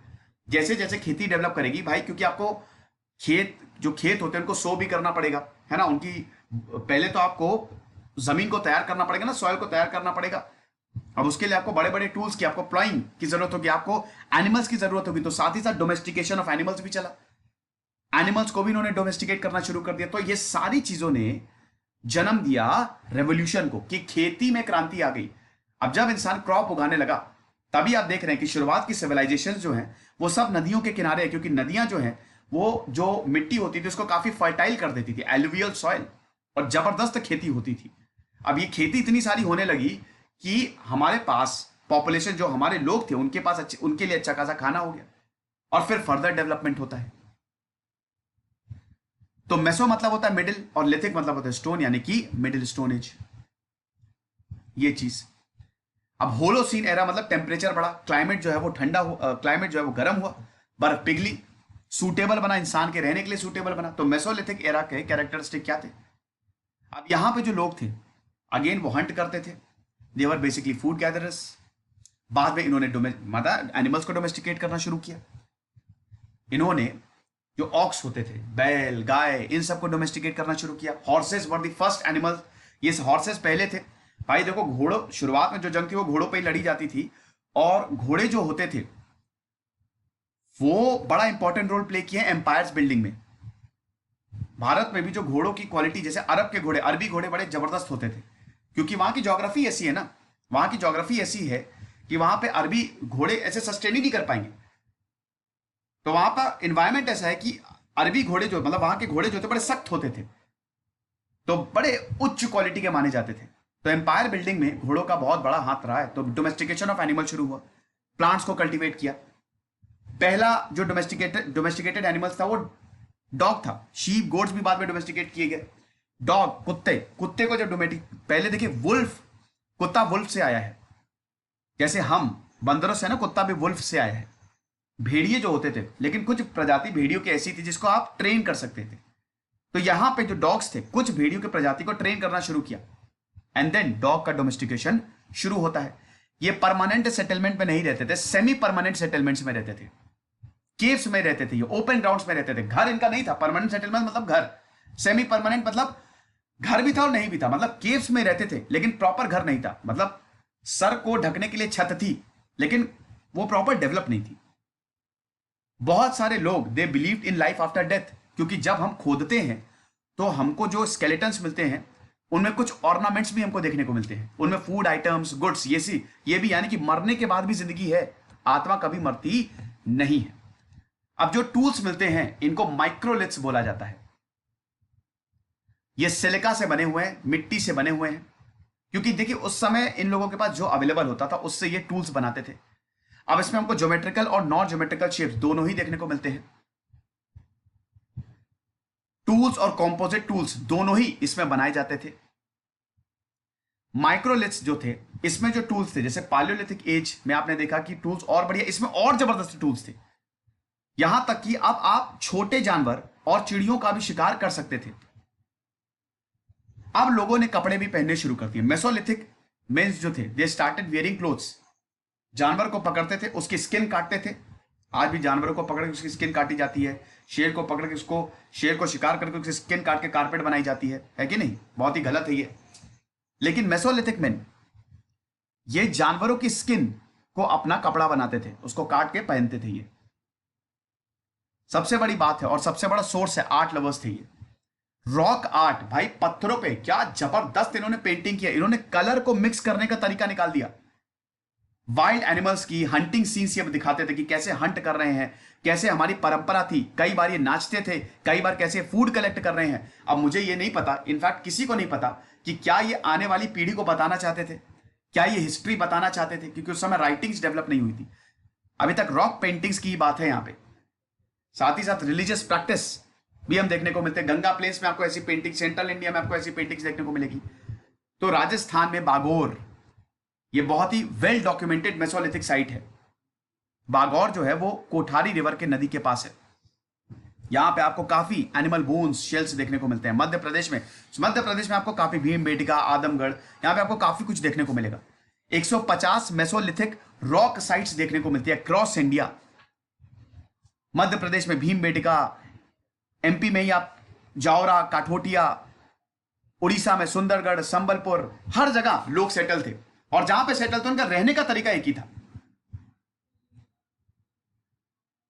जैसे जैसे खेती डेवलप करेगी भाई, क्योंकि आपको जो खेत होते हैं उनको सो भी करना पड़ेगा, है ना। उनकी पहले तो आपको जमीन को तैयार करना पड़ेगा ना, सॉइल को तैयार करना पड़ेगा। अब उसके लिए आपको बड़े बड़े टूल्स की, आपको प्लॉइंग की जरूरत होगी, आपको एनिमल्स की जरूरत होगी। तो साथ ही साथ डोमेस्टिकेशन ऑफ एनिमल्स भी चला, एनिमल्स को भी इन्होंने डोमेस्टिकेट करना शुरू कर दिया। तो ये सारी चीजों ने जन्म दिया रेवोल्यूशन को, कि खेती में क्रांति आ गई। अब जब इंसान क्रॉप उगाने लगा, तभी आप देख रहे हैं कि शुरुआत की सिविलाइजेशन जो है वो सब नदियों के किनारे है, क्योंकि नदियां जो है वो जो मिट्टी होती थी उसको काफी फर्टाइल कर देती थी, एलुवियल सॉइल, और जबरदस्त खेती होती थी। अब ये खेती इतनी सारी होने लगी कि हमारे पास पॉपुलेशन, जो हमारे लोग थे उनके पास उनके लिए अच्छा खासा खाना हो गया, और फिर फर्दर डेवलपमेंट होता है। तो मेसो मतलब होता है मिडिल, और लिथिक मतलब होता है स्टोन, यानी कि मिडिल स्टोन एज, ये चीज। अब होलोसीन एरा मतलब टेम्परेचर बढ़ा, क्लाइमेट जो है वो ठंडा क्लाइमेट जो है वो गर्म हुआ, बर्फ पिघली, सूटेबल बना, इंसान के रहने के लिए सूटेबल बना। तो मेसोलिथिक एरा के कैरेक्टरिस्टिक क्या थे? अब यहां पे जो लोग थे, अगेन वो हंट करते थे, दे वर बेसिकली फूड गैदरर्स। बाद में इन्होंने मतलब एनिमल्स को डोमेस्टिकेट करना शुरू किया। इन्होंने जो ऑक्स होते थे, बैल, गाय, इन सबको डोमेस्टिकेट करना शुरू किया। Horses were the first animal, ये हॉर्सेस पहले थे भाई। देखो घोड़ों, शुरुआत में जो जंग थी वो घोड़ों पे ही लड़ी जाती थी, और घोड़े जो होते थे वो बड़ा इंपॉर्टेंट रोल प्ले किए एम्पायर्स बिल्डिंग में। भारत में भी जो घोड़ों की क्वालिटी, जैसे अरब के घोड़े, अरबी घोड़े बड़े जबरदस्त होते थे, क्योंकि वहां की ज्योग्राफी ऐसी है ना, वहां की ज्योग्राफी ऐसी है कि वहां पे अरबी घोड़े ऐसे सस्टेन ही नहीं कर पाएंगे। तो वहां पर इन्वायरमेंट ऐसा है कि अरबी घोड़े जो, मतलब वहां के घोड़े जो थे बड़े सख्त होते थे, तो बड़े उच्च क्वालिटी के माने जाते थे। तो एम्पायर बिल्डिंग में घोड़ों का बहुत बड़ा हाथ रहा है। तो डोमेस्टिकेशन ऑफ एनिमल शुरू हुआ, प्लांट्स को कल्टीवेट किया। पहला जो डोमेस्टिकेटेड एनिमल्स था वो डॉग था। शीप, गोट्स भी बाद में डोमेस्टिकेट किए गए। डॉग, कुत्ते को जब पहले देखिए वुल्फ, कुत्ता वुल्फ से आया है, जैसे हम बंदरों से है ना, कुत्ता भी वुल्फ से आया है। भेड़िए जो होते थे, लेकिन कुछ प्रजाति भेड़ियों की ऐसी थी जिसको आप ट्रेन कर सकते थे। तो यहां पे जो डॉग्स थे, कुछ भेड़ियों की प्रजाति को ट्रेन करना शुरू किया, एंड देन डॉग का डोमेस्टिकेशन शुरू होता है। ये परमानेंट सेटलमेंट में नहीं रहते थे, सेमी परमानेंट सेटलमेंट्स में रहते थे। केव्स में रहते थे, ये ओपन ग्राउंड्स में रहते थे, घर इनका नहीं था। परमानेंट सेटलमेंट मतलब घर, सेमी परमानेंट मतलब घर भी था और नहीं भी था, मतलब केव्स में रहते थे लेकिन प्रॉपर घर नहीं था, मतलब सर को ढकने के लिए छत थी लेकिन वो प्रॉपर डेवलप नहीं थी। बहुत सारे लोग they believed in life after death, क्योंकि जब हम खोदते हैं तो हमको जो स्केलेटन्स मिलते हैं उनमें कुछ ऑर्नामेंट्स भी हमको देखने को मिलते हैं, उनमें फूड आइटम्स, गुड्स, ये भी, यानी कि मरने के बाद भी जिंदगी है, आत्मा कभी मरती नहीं है। अब जो टूल्स मिलते हैं इनको माइक्रोलिथ्स बोला जाता है। ये सिलिका से बने हुए हैं, मिट्टी से बने हुए हैं, क्योंकि देखिए उस समय इन लोगों के पास जो अवेलेबल होता था उससे ये टूल्स बनाते थे। अब इसमें हमको ज्योमेट्रिकल और नॉन ज्योमेट्रिकल शेप्स दोनों ही देखने को मिलते हैं। टूल्स और कॉम्पोजिट टूल्स दोनों ही इसमें बनाए जाते थे। माइक्रोलिथ्स जो थे इसमें जो टूल्स थे, जैसे पालियोलिथिक एज में आपने देखा कि टूल्स और बढ़िया, इसमें और जबरदस्त टूल्स थे, यहां तक कि अब आप छोटे जानवर और चिड़ियों का भी शिकार कर सकते थे। अब लोगों ने कपड़े भी पहनने शुरू कर दिए। मेसोलिथिक मेंस जो थे दे स्टार्टेड वियरिंग क्लोथ्स। जानवर को पकड़ते थे, उसकी स्किन काटते थे। आज भी जानवरों को पकड़ के उसकी स्किन काटी जाती है। शेर को पकड़ के शेर को शिकार करके उसकी स्किन काट के कारपेट बनाई जाती है कि नहीं? बहुत ही गलत है ये। लेकिन मेसोलिथिक मेन ये जानवरों की स्किन को अपना कपड़ा बनाते थे, उसको काट के पहनते थे। ये सबसे बड़ी बात है और सबसे बड़ा सोर्स है, आर्ट लवर्स थे ये। रॉक आर्ट, भाई पत्थरों पे क्या जबरदस्त इन्होंने पेंटिंग किया। इन्होंने कलर को मिक्स करने का तरीका निकाल दिया। वाइल्ड एनिमल्स की हंटिंग सीन्स ये दिखाते थे कि कैसे हंट कर रहे हैं, कैसे हमारी परंपरा थी, कई बार ये नाचते थे, कई बार कैसे फूड कलेक्ट कर रहे हैं। अब मुझे ये नहीं पता, इनफैक्ट किसी को नहीं पता कि क्या ये आने वाली पीढ़ी को बताना चाहते थे, क्या ये हिस्ट्री बताना चाहते थे, क्योंकि उस समय राइटिंग्स डेवलप नहीं हुई थी। अभी तक रॉक पेंटिंग्स की बात है यहां पे। साथ ही साथ रिलीजियस प्रैक्टिस भी हम देखने को मिलते हैं। गंगा प्लेस में आपको ऐसी पेंटिंग, सेंट्रल इंडिया में आपको ऐसी पेंटिंग्स देखने को मिलेगी। तो राजस्थान में बागौर, ये बहुत ही वेल डॉक्यूमेंटेड मेसोलिथिक साइट है। बागौर जो है वो कोठारी रिवर के नदी के पास है। यहां पे आपको काफी एनिमल बोन्स, शेल्स देखने को मिलते हैं। मध्य प्रदेश में आपको काफी भीमबेटका, आदमगढ़, यहां पे आपको काफी कुछ देखने को मिलेगा। 150 मेसोलिथिक रॉक साइट्स देखने को मिलती है क्रॉस इंडिया। मध्य प्रदेश में भीमबेटका, एमपी में ही आप जावरा, काठोटिया, उड़ीसा में सुंदरगढ़, संबलपुर, हर जगह लोग सेटल थे। और जहां पे सेटल थे उनका रहने का तरीका एक ही था।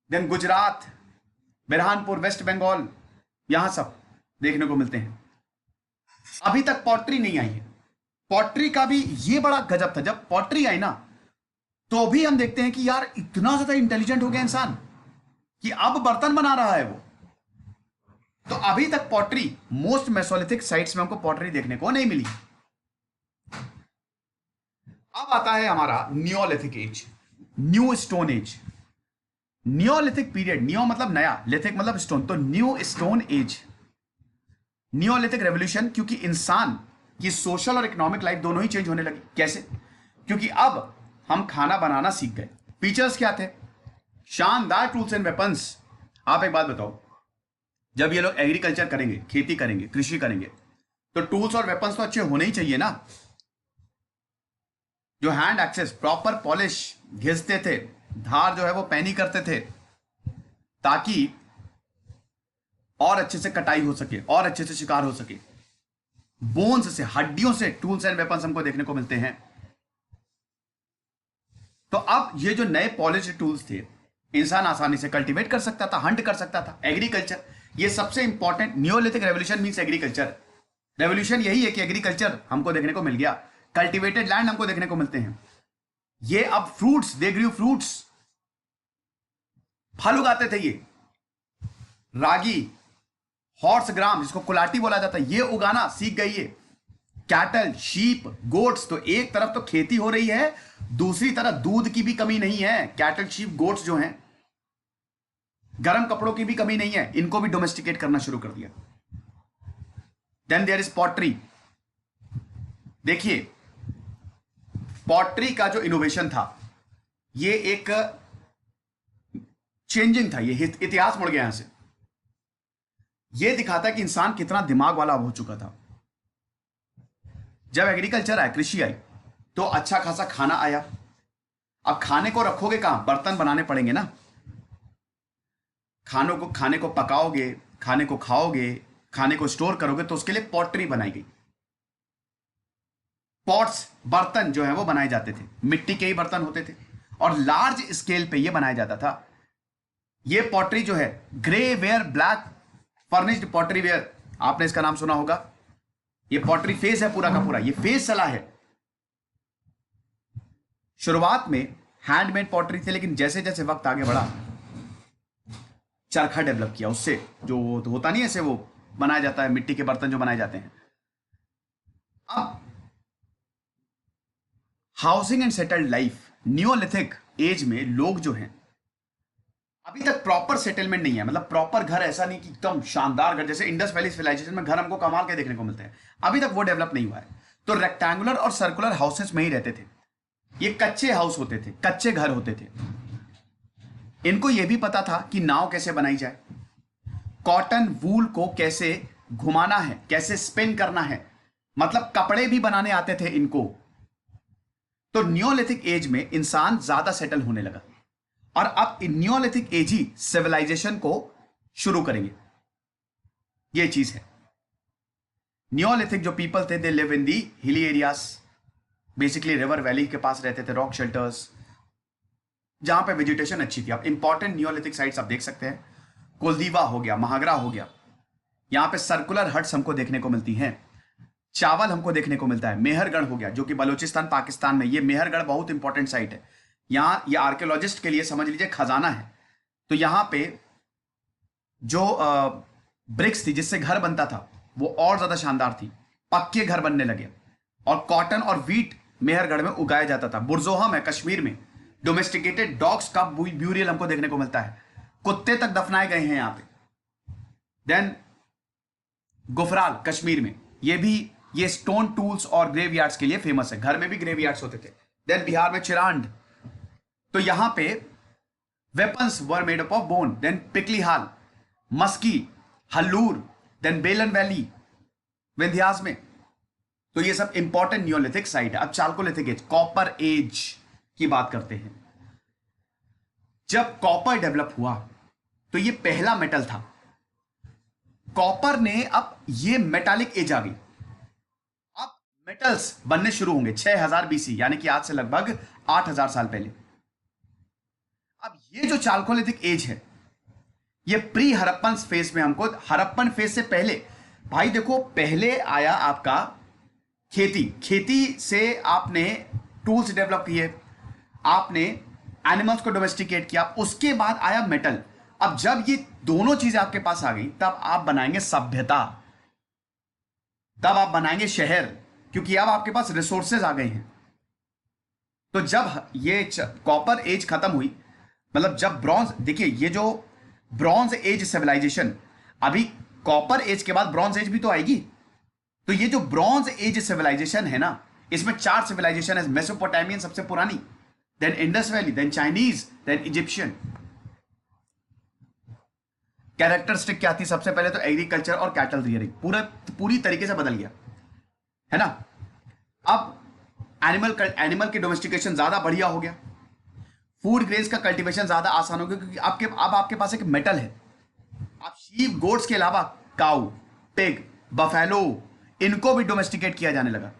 देन गुजरात, बिरहानपुर, वेस्ट बंगाल, यहां सब देखने को मिलते हैं। अभी तक पॉटरी नहीं आई है। पॉटरी का भी ये बड़ा गजब था, जब पॉटरी आई ना तो भी हम देखते हैं कि यार इतना ज्यादा इंटेलिजेंट हो गया इंसान कि अब बर्तन बना रहा है वो। तो अभी तक पॉटरी, मोस्ट मेसोलिथिक साइट्स में हमको पॉटरी देखने को नहीं मिली। अब आता है हमारा neolithic age, new stone age. Neolithic period, neo मतलब नया, लिथिक मतलब स्टोन, तो new stone age, neolithic revolution. क्योंकि इंसान की सोशल और इकोनॉमिक लाइफ दोनों ही चेंज होने लगी। कैसे? क्योंकि अब हम खाना बनाना सीख गए। फीचर्स क्या थे? शानदार टूल्स एंड वेपन्स। आप एक बात बताओ, जब ये लोग एग्रीकल्चर करेंगे, खेती करेंगे, कृषि करेंगे, तो टूल्स और वेपन्स तो अच्छे होने ही चाहिए ना। जो हैंड एक्सेस, प्रॉपर पॉलिश, घिसते थे, धार जो है वो पैनी करते थे, ताकि और अच्छे से कटाई हो सके और अच्छे से शिकार हो सके। बोन्स से, हड्डियों से टूल्स एंड वेपन्स हमको देखने को मिलते हैं। तो अब ये जो नए पॉलिश टूल्स थे, इंसान आसानी से कल्टीवेट कर सकता था, हंट कर सकता था। एग्रीकल्चर, ये सबसे important, Neolithic revolution means agriculture. Revolution यही है कि एग्रीकल्चर हमको देखने को मिल गया, कल्टीवेटेड लैंड हमको देखने को मिलते हैं। ये अब फ्रूट्स, दे ग्रू फ्रूट्स, फल उगाते थे ये। रागी, हॉर्स ग्राम जिसको कुलाटी बोला जाता है, ये उगाना सीख गई है। कैटल, शीप, गोट्स, तो एक तरफ तो खेती हो रही है, दूसरी तरफ दूध की भी कमी नहीं है। कैटल, शीप, गोट्स जो हैं, गर्म कपड़ों की भी कमी नहीं है, इनको भी डोमेस्टिकेट करना शुरू कर दिया। Then there is pottery. देखिए पॉटरी का जो इनोवेशन था, ये एक चेंजिंग था, ये इतिहास मुड़ गया यहां से। ये दिखाता है कि इंसान कितना दिमाग वाला हो चुका था। जब एग्रीकल्चर आया, कृषि आई, तो अच्छा खासा खाना आया। अब खाने को रखोगे कहां? बर्तन बनाने पड़ेंगे ना। खाने को पकाओगे, खाने को खाओगे, खाने को स्टोर करोगे, तो उसके लिए पॉटरी बनाई गई। पॉट्स, बर्तन जो है वो बनाए जाते थे, मिट्टी के ही बर्तन होते थे और लार्ज स्केल पे ये बनाया जाता था। ये पॉटरी जो है, grey ware, black furnished pottery ware, आपने इसका नाम सुना होगा। ये पॉटरी फेज है पूरा का पूरा, ये फेज चला है। शुरुआत में हैंडमेड पॉटरी थे, लेकिन जैसे जैसे वक्त आगे बढ़ा, चरखा डेवलप किया, उससे जो होता नहीं ऐसे वो बनाया जाता है, मिट्टी के बर्तन जो बनाए जाते हैं। अब housing and settled life, neolithic age में लोग जो हैं अभी तक प्रॉपर सेटलमेंट नहीं है, मतलब प्रॉपर घर, ऐसा नहीं कि एकदम शानदार घर जैसे इंडस वैली सिविलाइजेशन में घर हमको कमाल के देखने को मिलते हैं, अभी तक वो डेवलप नहीं हुआ है। तो रेक्टेंगुलर और सर्कुलर हाउसेस में ही रहते थे। ये कच्चे हाउस होते थे, कच्चे घर होते थे। इनको यह भी पता था कि नाव कैसे बनाई जाए, कॉटन वूल को कैसे घुमाना है, कैसे स्पिन करना है, मतलब कपड़े भी बनाने आते थे इनको। तो नियोलिथिक एज में इंसान ज्यादा सेटल होने लगा और अब नियोलिथिक एज ही सिविलाइजेशन को शुरू करेंगे। ये चीज है। नियोलिथिक जो पीपल थे, they live in the hilly areas, basically river valley के पास रहते थे, रॉक शेल्टर्स, जहां पे वेजिटेशन अच्छी थी। आप इंपॉर्टेंट नियोलिथिक साइट्स आप देख सकते हैं, कोलदीवा हो गया, महागरा हो गया, यहां पे सर्कुलर हट्स हमको देखने को मिलती हैं। चावल हमको देखने को मिलता है। मेहरगढ़ हो गया जो कि बलूचिस्तान पाकिस्तान में, ये मेहरगढ़ बहुत इंपॉर्टेंट साइट है। यहां ये आर्कियोलॉजिस्ट के लिए समझ लीजिए खजाना है। तो यहां पे जो ब्रिक्स थी जिससे घर बनता था वो और ज्यादा शानदार थी, पक्के घर बनने लगे। और कॉटन और वीट मेहरगढ़ में उगाया जाता था। बुरजोहम है कश्मीर में, डोमेस्टिकेटेड डॉग्स का ब्यूरियल हमको देखने को मिलता है, कुत्ते तक दफनाए गए हैं यहां पे। देन गुफराल कश्मीर में, ये स्टोन टूल्स और ग्रेवयार्ड्स के लिए फेमस है, घर में भी ग्रेवयार्ड्स होते थे। देन बिहार में चिरांड, तो यहां पे weapons were made up of bone. Then Piklihal, Maski, Hallur, then Belan valley Vindhyas में। तो ये सब इंपॉर्टेंट नियोलिथिक साइट है। अब चाल्कोलिथिक एज, कॉपर एज की बात करते हैं। जब कॉपर डेवलप हुआ तो ये पहला मेटल था। कॉपर ने, अब ये मेटालिक एज आ गई, अब मेटल्स बनने शुरू होंगे 6000 बीसी, यानी कि आज से लगभग 8000 साल पहले। अब ये जो चाल्कोलिथिक एज है, ये प्री हड़प्पन फेज में हमको, हड़प्पन फेज से पहले, भाई देखो, पहले आया आपका खेती से आपने टूल्स डेवलप किए, आपने एनिमल्स को डोमेस्टिकेट किया, उसके बाद आया मेटल। अब जब ये दोनों चीजें आपके पास आ गई, तब आप बनाएंगे सभ्यता, तब आप बनाएंगे शहर, क्योंकि अब आपके पास रिसोर्सेज आ गए हैं। तो जब ये कॉपर एज खत्म हुई, मतलब जब ब्रॉन्ज, देखिए ये जो ब्रॉन्ज एज सिविलाइजेशन, अभी कॉपर एज के बाद ब्रॉन्ज एज भी तो आएगी। तो ये जो ब्रॉन्ज एज सिविलाइजेशन है ना, इसमें 4 सिविलाइजेशन है। मेसोपोटामियन सबसे पुरानी, then Indus valley, then Chinese, then Egyptian. Characteristic क्या थी? सबसे पहले तो एग्रीकल्चर और कैटल रियरिंग पूरी तरीके से बदल गया है ना। अब एनिमल की डोमेस्टिकेशन ज्यादा बढ़िया हो गया, फूड ग्रेन्स का कल्टीवेशन ज्यादा आसान हो गया, क्योंकि अब आपके पास एक मेटल है। आप शीप गोट्स के अलावा काऊ, पिग, बफेलो, इनको भी डोमेस्टिकेट किया जाने लगा।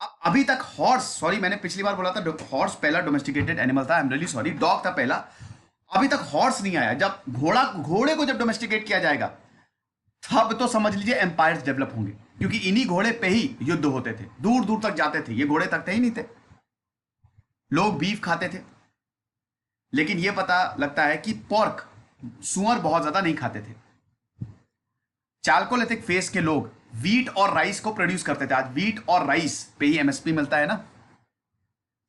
अब अभी तक हॉर्स, सॉरी मैंने पिछली बार बोला था हॉर्स पहला डोमेस्टिकेटेड एनिमल था, I am really sorry, dog था पहला। अभी तक हॉर्स नहीं आया। जब घोड़े को जब डोमेस्टिकेट किया जाएगा, तब तो समझ लीजिए एम्पायर्स डेवलप होंगे, क्योंकि इन्हीं घोड़े पे ही युद्ध होते थे, दूर दूर तक जाते थे। ये घोड़े तक थे ही नहीं थे। लोग बीफ खाते थे, लेकिन यह पता लगता है कि पोर्क, सुअर बहुत ज्यादा नहीं खाते थे। चाल्कोलिथिक फेज के लोग वीट और राइस को प्रोड्यूस करते थे। आज वीट और राइस पे ही एमएसपी मिलता है ना।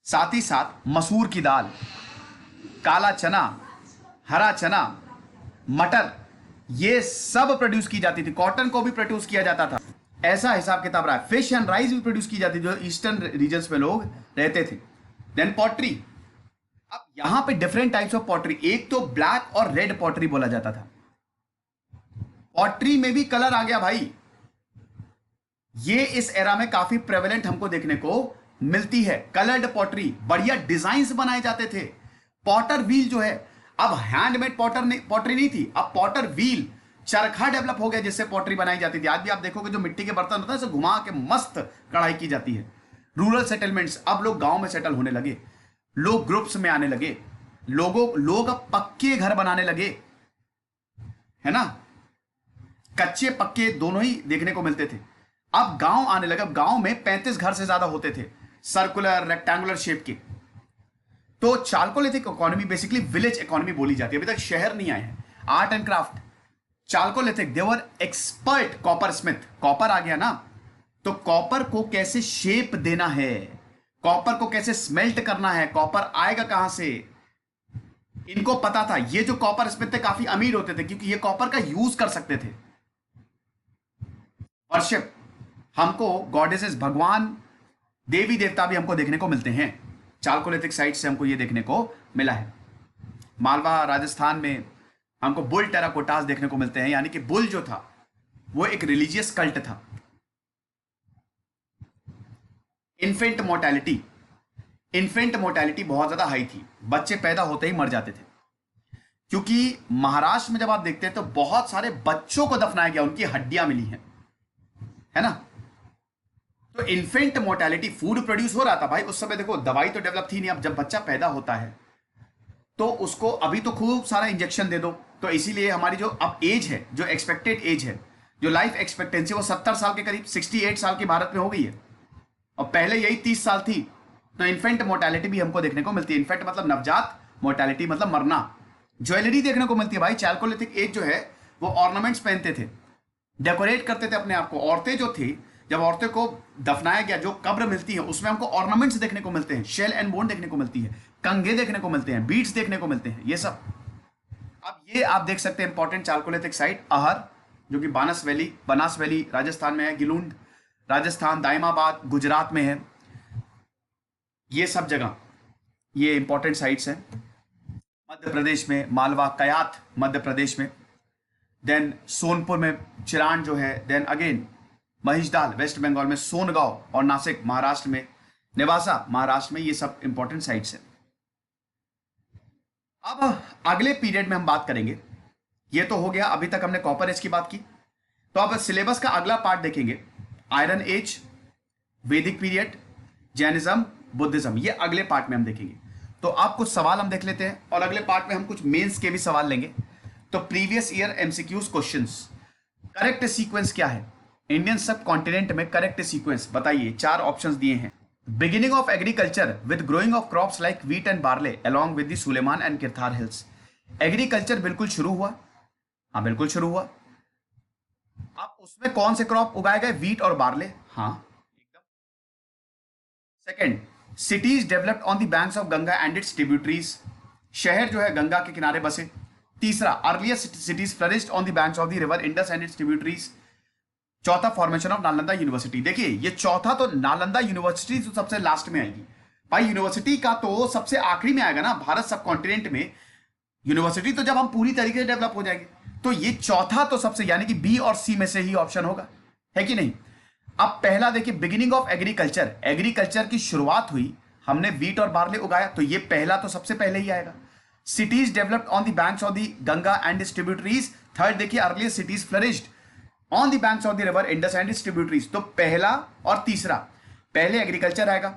साथ ही साथ मसूर की दाल, काला चना, हरा चना, मटर, ये सब प्रोड्यूस की जाती थी। कॉटन को भी प्रोड्यूस किया जाता था। ऐसा हिसाब किताब रहा है। फिश एंड राइस भी प्रोड्यूस की जाती थी, जो ईस्टर्न रीजन्स में लोग रहते थे। Then pottery. अब यहां पे डिफरेंट टाइप्स ऑफ पॉटरी, एक तो ब्लैक और रेड पॉटरी बोला जाता था। पॉटरी में भी कलर आ गया भाई। ये इस एरा में काफी प्रेवलेंट हमको देखने को मिलती है। कलर्ड पॉटरी, बढ़िया डिजाइन्स बनाए जाते थे। पॉटर व्हील जो है, अब हैंडमेड पॉटरी नहीं थी, अब पॉटर व्हील, चरखा डेवलप हो गया जिससे पॉटरी बनाई जाती थी। आज भी आप देखोगे जो मिट्टी के बर्तन होता है उसे घुमा के मस्त कढ़ाई की जाती है। रूरल सेटलमेंट्स, अब लोग गांव में सेटल होने लगे, लोग ग्रुप्स में आने लगे, लोग अब पक्के घर बनाने लगे, है ना, कच्चे पक्के दोनों ही देखने को मिलते थे। अब गांव आने लगे, अब गांव में 35 घर से ज्यादा होते थे, सर्कुलर रेक्टेंगुलर शेप के। तो chalcolithic economy basically village economy बोली जाती है, अभी तक शहर नहीं आए हैं। Art and craft, chalcolithic, they were expert coppersmith, copper आ गया ना, तो कॉपर को कैसे शेप देना है, कॉपर को कैसे स्मेल्ट करना है, कॉपर आएगा कहां से, इनको पता था। ये जो कॉपर स्मिथ थे काफी अमीर होते थे क्योंकि ये कॉपर का यूज कर सकते थे। वर्शिप, हमको गॉडेसेस, भगवान, देवी देवता भी हमको देखने को मिलते हैं, चालकोलिथिक साइट से हमको ये देखने को मिला है। मालवा राजस्थान में हमको बुल टेराकोटास देखने को मिलते हैं, यानी कि बुल जो था वो एक रिलीजियस कल्ट था। इन्फेंट मोर्टेलिटी, इन्फेंट मोर्टेलिटी बहुत ज्यादा हाई थी, बच्चे पैदा होते ही मर जाते थे, क्योंकि महाराष्ट्र में जब आप देखते हैं तो बहुत सारे बच्चों को दफनाया गया, उनकी हड्डियां मिली हैं, है ना। तो इन्फेंट मोर्टेलिटी, फूड प्रोड्यूस हो रहा था भाई उस समय, देखो दवाई तो डेवलप थी नहीं। अब जब बच्चा पैदा होता है तो उसको अभी तो खूब सारा इंजेक्शन दे दो, तो इसीलिए हमारी जो अब एज है, जो एक्सपेक्टेड एज है, जो लाइफ एक्सपेक्टेंसी, वो 70 साल के करीब, 68 साल की भारत में हो गई है, और पहले यही 30 साल थी। तो इन्फेंट मोर्टेलिटी भी हमको देखने को मिलती है। इन्फेंट मतलब नवजात, मोर्टेलिटी मतलब मरना। ज्वेलरी देखने को मिलती है भाई, चालकोलिथिक एज जो है वो ऑर्नामेंट्स पहनते थे, डेकोरेट करते थे अपने आप को। औरतें जो थी, जब औरतें को दफनाया गया, जो कब्र मिलती है उसमें हमको ऑर्नामेंट्स देखने को मिलते हैं, शेल एंड बोन देखने को मिलती है, कंगे देखने को मिलते हैं, बीड्स देखने को मिलते हैं, ये सब। अब ये आप देख सकते हैं इंपॉर्टेंट चालकोलिथिक साइट अहर, जो कि बनास वैली राजस्थान में है, गिलुंड राजस्थान, दाइमाबाद गुजरात में है, ये सब जगह ये इंपॉर्टेंट साइट्स हैं। मध्य प्रदेश में मालवा, कयाथ मध्य प्रदेश में, देन सोनपुर में चिरान जो है, देन अगेन महिषदाल वेस्ट बंगाल में, सोनगांव और नासिक महाराष्ट्र में, नेवासा महाराष्ट्र में, ये सब इंपॉर्टेंट साइट्स हैं। अब अगले पीरियड में हम बात करेंगे, ये तो हो गया, अभी तक हमने कॉपर एज की बात की, तो अब सिलेबस का अगला पार्ट देखेंगे, आयरन एज, वैदिक पीरियड, जैनिज्म, बुद्धिज्म, ये अगले पार्ट में हम देखेंगे। तो आप कुछ सवाल हम देख लेते हैं और अगले पार्ट में हम कुछ मेंस के भी सवाल लेंगे। तो previous year MCQs questions, correct sequence क्या है इंडियन सब कॉन्टिनेंट में, करेक्ट सीक्वेंस बताइए, 4 ऑप्शंस दिए हैं। Beginning of agriculture with growing of crops like wheat and barley along with the Sulaiman and Kirthar hills. Agriculture बिल्कुल शुरू हुआ, हाँ बिल्कुल शुरू हुआ। अब उसमें कौन से क्रॉप उगाए गए, व्हीट और बार्ले, हाँ एकदम। Second, cities developed on the banks of Ganga and its tributaries, शहर जो है गंगा के किनारे बसे। तीसरा, earliest cities flourished on the banks of the river Indus and its tributaries. चौथा, फॉर्मेशन ऑफ नालंदा यूनिवर्सिटी। देखिए ये चौथा, तो नालंदा यूनिवर्सिटी तो सबसे लास्ट में आएगी भाई, यूनिवर्सिटी का तो सबसे आखिरी में आएगा ना, भारत सब कॉन्टिनेंट में यूनिवर्सिटी तो जब हम पूरी तरीके से डेवलप हो जाएंगे, तो ये चौथा तो सबसे, यानी कि बी और सी में से ही ऑप्शन होगा, है कि नहीं। अब पहला देखिए, बिगिनिंग ऑफ एग्रीकल्चर, एग्रीकल्चर की शुरुआत हुई, हमने व्हीट और बार्ले उगाया, तो ये पहला तो सबसे पहले ही आएगा। Cities developed on the banks of the Ganga and its tributaries. Third देखिए, earliest cities flourished on the banks of the river Indus and its tributaries. तो पहला और तीसरा, पहले एग्रीकल्चर आएगा,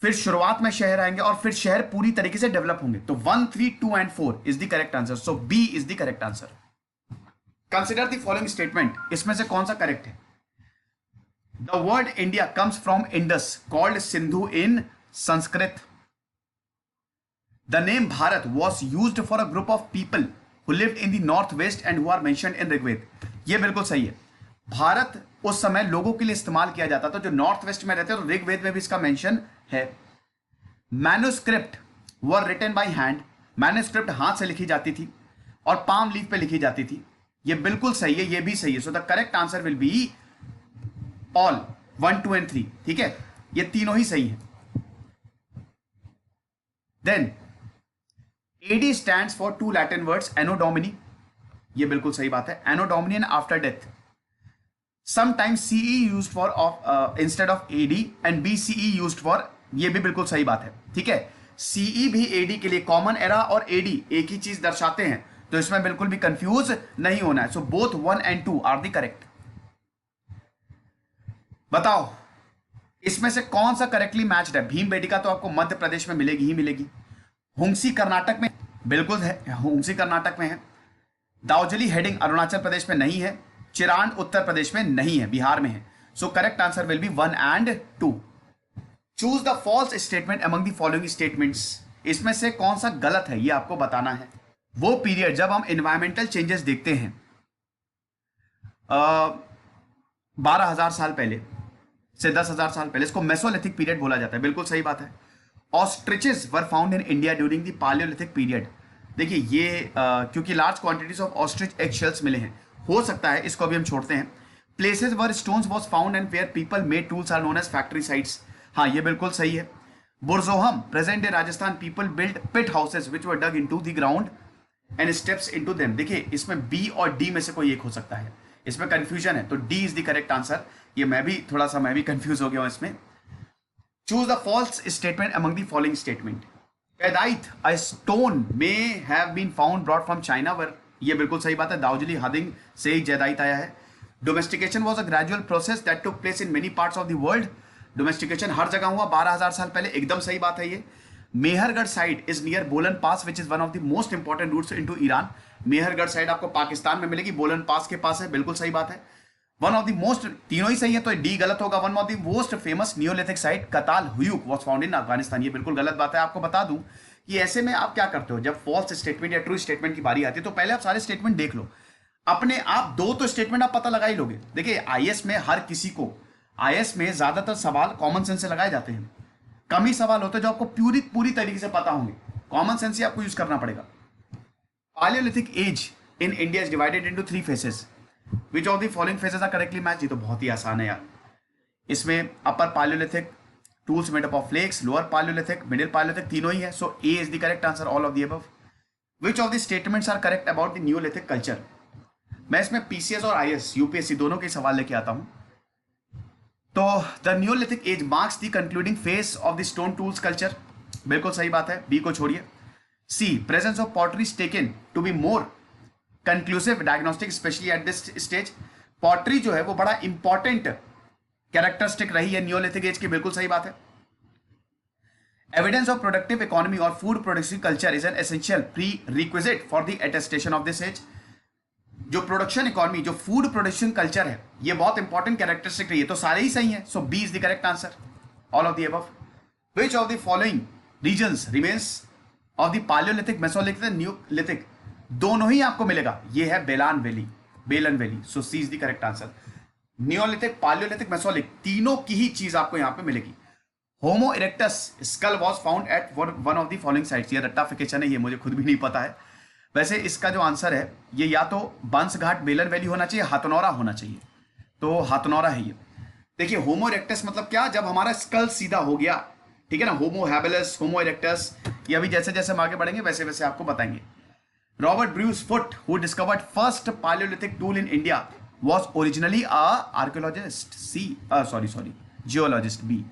फिर शुरुआत में शहर आएंगे और फिर शहर पूरी तरीके से डेवलप होंगे। तो 1, 3, 2 and 4 is the correct answer. So B is the correct answer. Consider the following statement, इसमें से कौन सा करेक्ट है। The word India comes from Indus called Sindhu in Sanskrit. The name Bharat was used for a group of people who lived in the northwest and who are mentioned in Rigveda. ये बिल्कुल सही है, भारत उस समय लोगों के लिए इस्तेमाल किया जाता था जो नॉर्थ वेस्ट में रहते हैं, तो ऋग्वेद में भी इसका मेंशन है। Manuscript were written by hand, manuscript हाथ से लिखी जाती थी और पाम लीफ पे लिखी जाती थी, ये बिल्कुल सही है, ये भी सही है। So the correct answer will be all 1, 2 and 3, ठीक है, ये तीनों ही सही है। Then AD stands for 2 Latin words, Anno Domini, ये बिल्कुल सही बात है, Anno Domini and after death. Sometimes CE used for instead of AD and BCE used for, ये भी बिल्कुल सही बात है, ठीक है। सीई भी एडी के लिए, कॉमन एरा और एडी एक ही चीज दर्शाते हैं, तो इसमें बिल्कुल भी कंफ्यूज नहीं होना है। So both 1 and 2 are the correct. बताओ इसमें से कौन सा करेक्टली मैच्ड है? भीमबेटका तो आपको मध्य प्रदेश में मिलेगी ही मिलेगी। हुंगसी कर्नाटक में, बिल्कुल है, हुंगसी कर्नाटक में है। दाउजली हेडिंग अरुणाचल प्रदेश में नहीं है। चिरांद उत्तर प्रदेश में नहीं है, बिहार में है। So correct answer will be 1 and 2। Choose the false statement among the following statements. इसमें से कौन सा गलत है ये आपको बताना है। वो पीरियड जब हम इन्वायरमेंटल चेंजेस देखते हैं 12,000 साल पहले से 10,000 साल पहले, इसको मेसोलिथिक पीरियड बोला जाता है। बिल्कुल सही बात है। Ostriches were found in India during the palaeolithic period. देखिए ये क्योंकि large quantities of ostrich egg shells मिले हैं, हो सकता है इसको अभी हम छोड़ते हैं। Places were stones was found and where people made tools are known as factory sites. हाँ ये बिल्कुल सही है। Burzahom present day Rajasthan, people build pit houses which were dug into the ground and steps into them. देखिए इसमें B और D में से कोई एक हो सकता है, इसमें कंफ्यूजन है, तो D is the correct answer. ये मैं भी कंफ्यूज हो गया हूं इसमें। Choose the false statement among the following statement. Jadeite, a stone may have been found brought from China where, ये बिल्कुल सही बात है, दाउजली हदिंग से ही जेदाइट आया है। Domestication was a gradual process that took place in many parts of the world. Domestication हर जगह हुआ 12,000 साल पहले, एकदम सही बात है ये। Mehrgarh side is near Bolan pass which is one of the most important routes into Iran. Mehrgarh site आपको पाकिस्तान में मिलेगी, बोलन पास के पास है, बिल्कुल सही बात है। वन ऑफ द मोस्ट, तीनों ही सही है तो डी गलत होगा। One of the most famous neolithic site Catal Huyuk was found in Afghanistan, ये बिल्कुल गलत बात है। आपको बता दूं कि ऐसे में आप क्या करते हो, जब फॉल्स स्टेटमेंट या ट्रू स्टेटमेंट की बारी आती है तो पहले आप सारे स्टेटमेंट देख लो, अपने आप दो तो स्टेटमेंट आप पता लगा ही लोगे। देखिए आईएएस में हर किसी को, आईएएस में ज्यादातर सवाल कॉमन सेंस से लगाए जाते हैं, कम ही सवाल होते हैं जो आपको पूरी तरीके से पता होंगे। कॉमन सेंस ही आपको यूज करना पड़ेगा। Palaeolithic age in India is divided into 3 phases. Which of the following phases are correctly match? ये तो बहुत ही आसान है यार। इसमें upper palaeolithic tools made up of flakes, lower palaeolithic, middle palaeolithic, तीनों ही है। So A is the correct answer, all of the above. Which of the statements are correct about the neolithic culture? मैं इसमें PCS और IAS UPSC दोनों के सवाल लेके आता हूं। तो the neolithic age marks the concluding phase of the stone tools culture, बिल्कुल सही बात है, बी को छोड़िए। C presence of pottery is taken to be more conclusive diagnostic specially at this stage. Pottery जो है वो बड़ा इंपॉर्टेंट कैरेक्टरिस्टिक रही है न्यूलिथिक एज की, बिल्कुल सही बात है। एविडेंस ऑफ प्रोडक्टिव इकोनॉमी और food production culture is an essential pre requisite for the attestation of this age. जो प्रोडक्शन इकोनॉमी, जो फूड प्रोडक्शन कल्चर है, ये बहुत इंपॉर्टेंट कैरेक्टरिस्टिक रही है, तो सारे ही सही है। So B is the correct answer, all of the above. Which of the following regions remains of the palaeolithic, mesolithic, neolithic, दोनों ही आपको मिलेगा। ये है Belan valley, Belan valley. So C is the correct answer. Neolithic, palaeolithic, mesolithic, तीनों की ही चीज आपको यहां पे मिलेगी। Homo erectus skull was found at one of the following sites. ये रट्टाफिकेशन है, ये मुझे खुद भी नहीं पता है। वैसे इसका जो आंसर है ये या तो बंसघाट, बेलन वैली होना चाहिए, हाथनौरा होना चाहिए, तो हाथनौरा है ये। देखिए होमो इरेक्टस मतलब क्या, जब हमारा स्कल सीधा हो गया, ठीक है ना। होमो हैबिलस, होमो इरेक्टस, ये अभी जैसे जैसे हम आगे बढ़ेंगे वैसे वैसे आपको बताएंगे। Robert Bruce Foote who discovered first palaeolithic tool in India was originally a archaeologist, sorry geologist, B.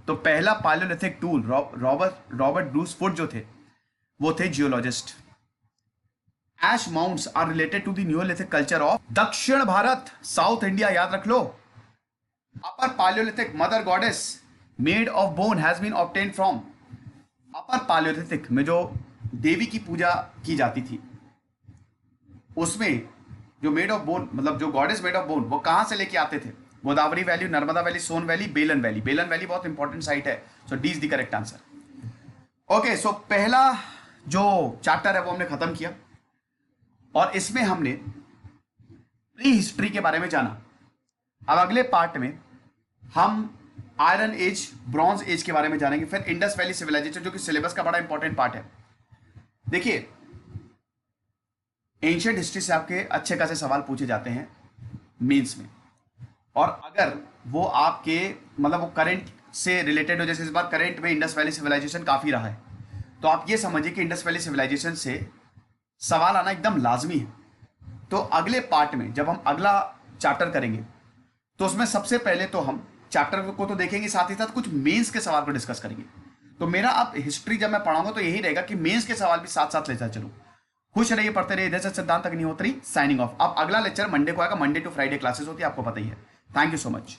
तो पहला palaeolithic tool Robert Bruce Foote जो थे वो थे geologist. Ash mounds are related to the neolithic culture of दक्षिण Bharat, south India, याद रख लो। Upper palaeolithic mother goddess made of bone has been obtained from. Upper palaeolithic में जो देवी की पूजा की जाती थी उसमें जो मेड ऑफ बोन, मतलब जो गॉडेस मेड ऑफ बोन, वो कहां से लेके आते थे? Godavari valley, Narmada valley, Son valley, Belan valley. Belan valley बहुत इंपॉर्टेंट साइट है, so D is the correct answer. Okay, so पहला जो चैप्टर है वो हमने खत्म किया और इसमें हमने प्री हिस्ट्री के बारे में जाना। अब अगले पार्ट में हम आयरन एज, ब्रॉन्ज एज के बारे में जानेंगे, फिर इंडस वैली सिविलाइजेशन जो कि सिलेबस का बड़ा इंपॉर्टेंट पार्ट है। देखिए एंशिएंट हिस्ट्री से आपके अच्छे खासे सवाल पूछे जाते हैं मेंस में, और अगर वो आपके मतलब वो करंट से रिलेटेड हो, जैसे इस बार करंट में इंडस वैली सिविलाइजेशन काफी रहा है, तो आप ये समझिए कि इंडस वैली सिविलाइजेशन से सवाल आना एकदम लाजमी है। तो अगले पार्ट में जब हम अगला चैप्टर करेंगे तो उसमें सबसे पहले तो हम चैप्टर को तो देखेंगे, साथ ही साथ कुछ मेंस के सवाल को डिस्कस करेंगे। तो मेरा अब हिस्ट्री जब मैं पढ़ाऊंगा तो यही रहेगा कि मेंस के सवाल भी साथ साथ लेता चलूं। खुश रहिए, पढ़ते रहिए। इधर से सिद्धांत अग्निहोत्री साइनिंग ऑफ। अब अगला लेक्चर मंडे को आएगा। मंडे टू फ्राइडे क्लासेस होती है, आपको पता ही है। Thank you so much.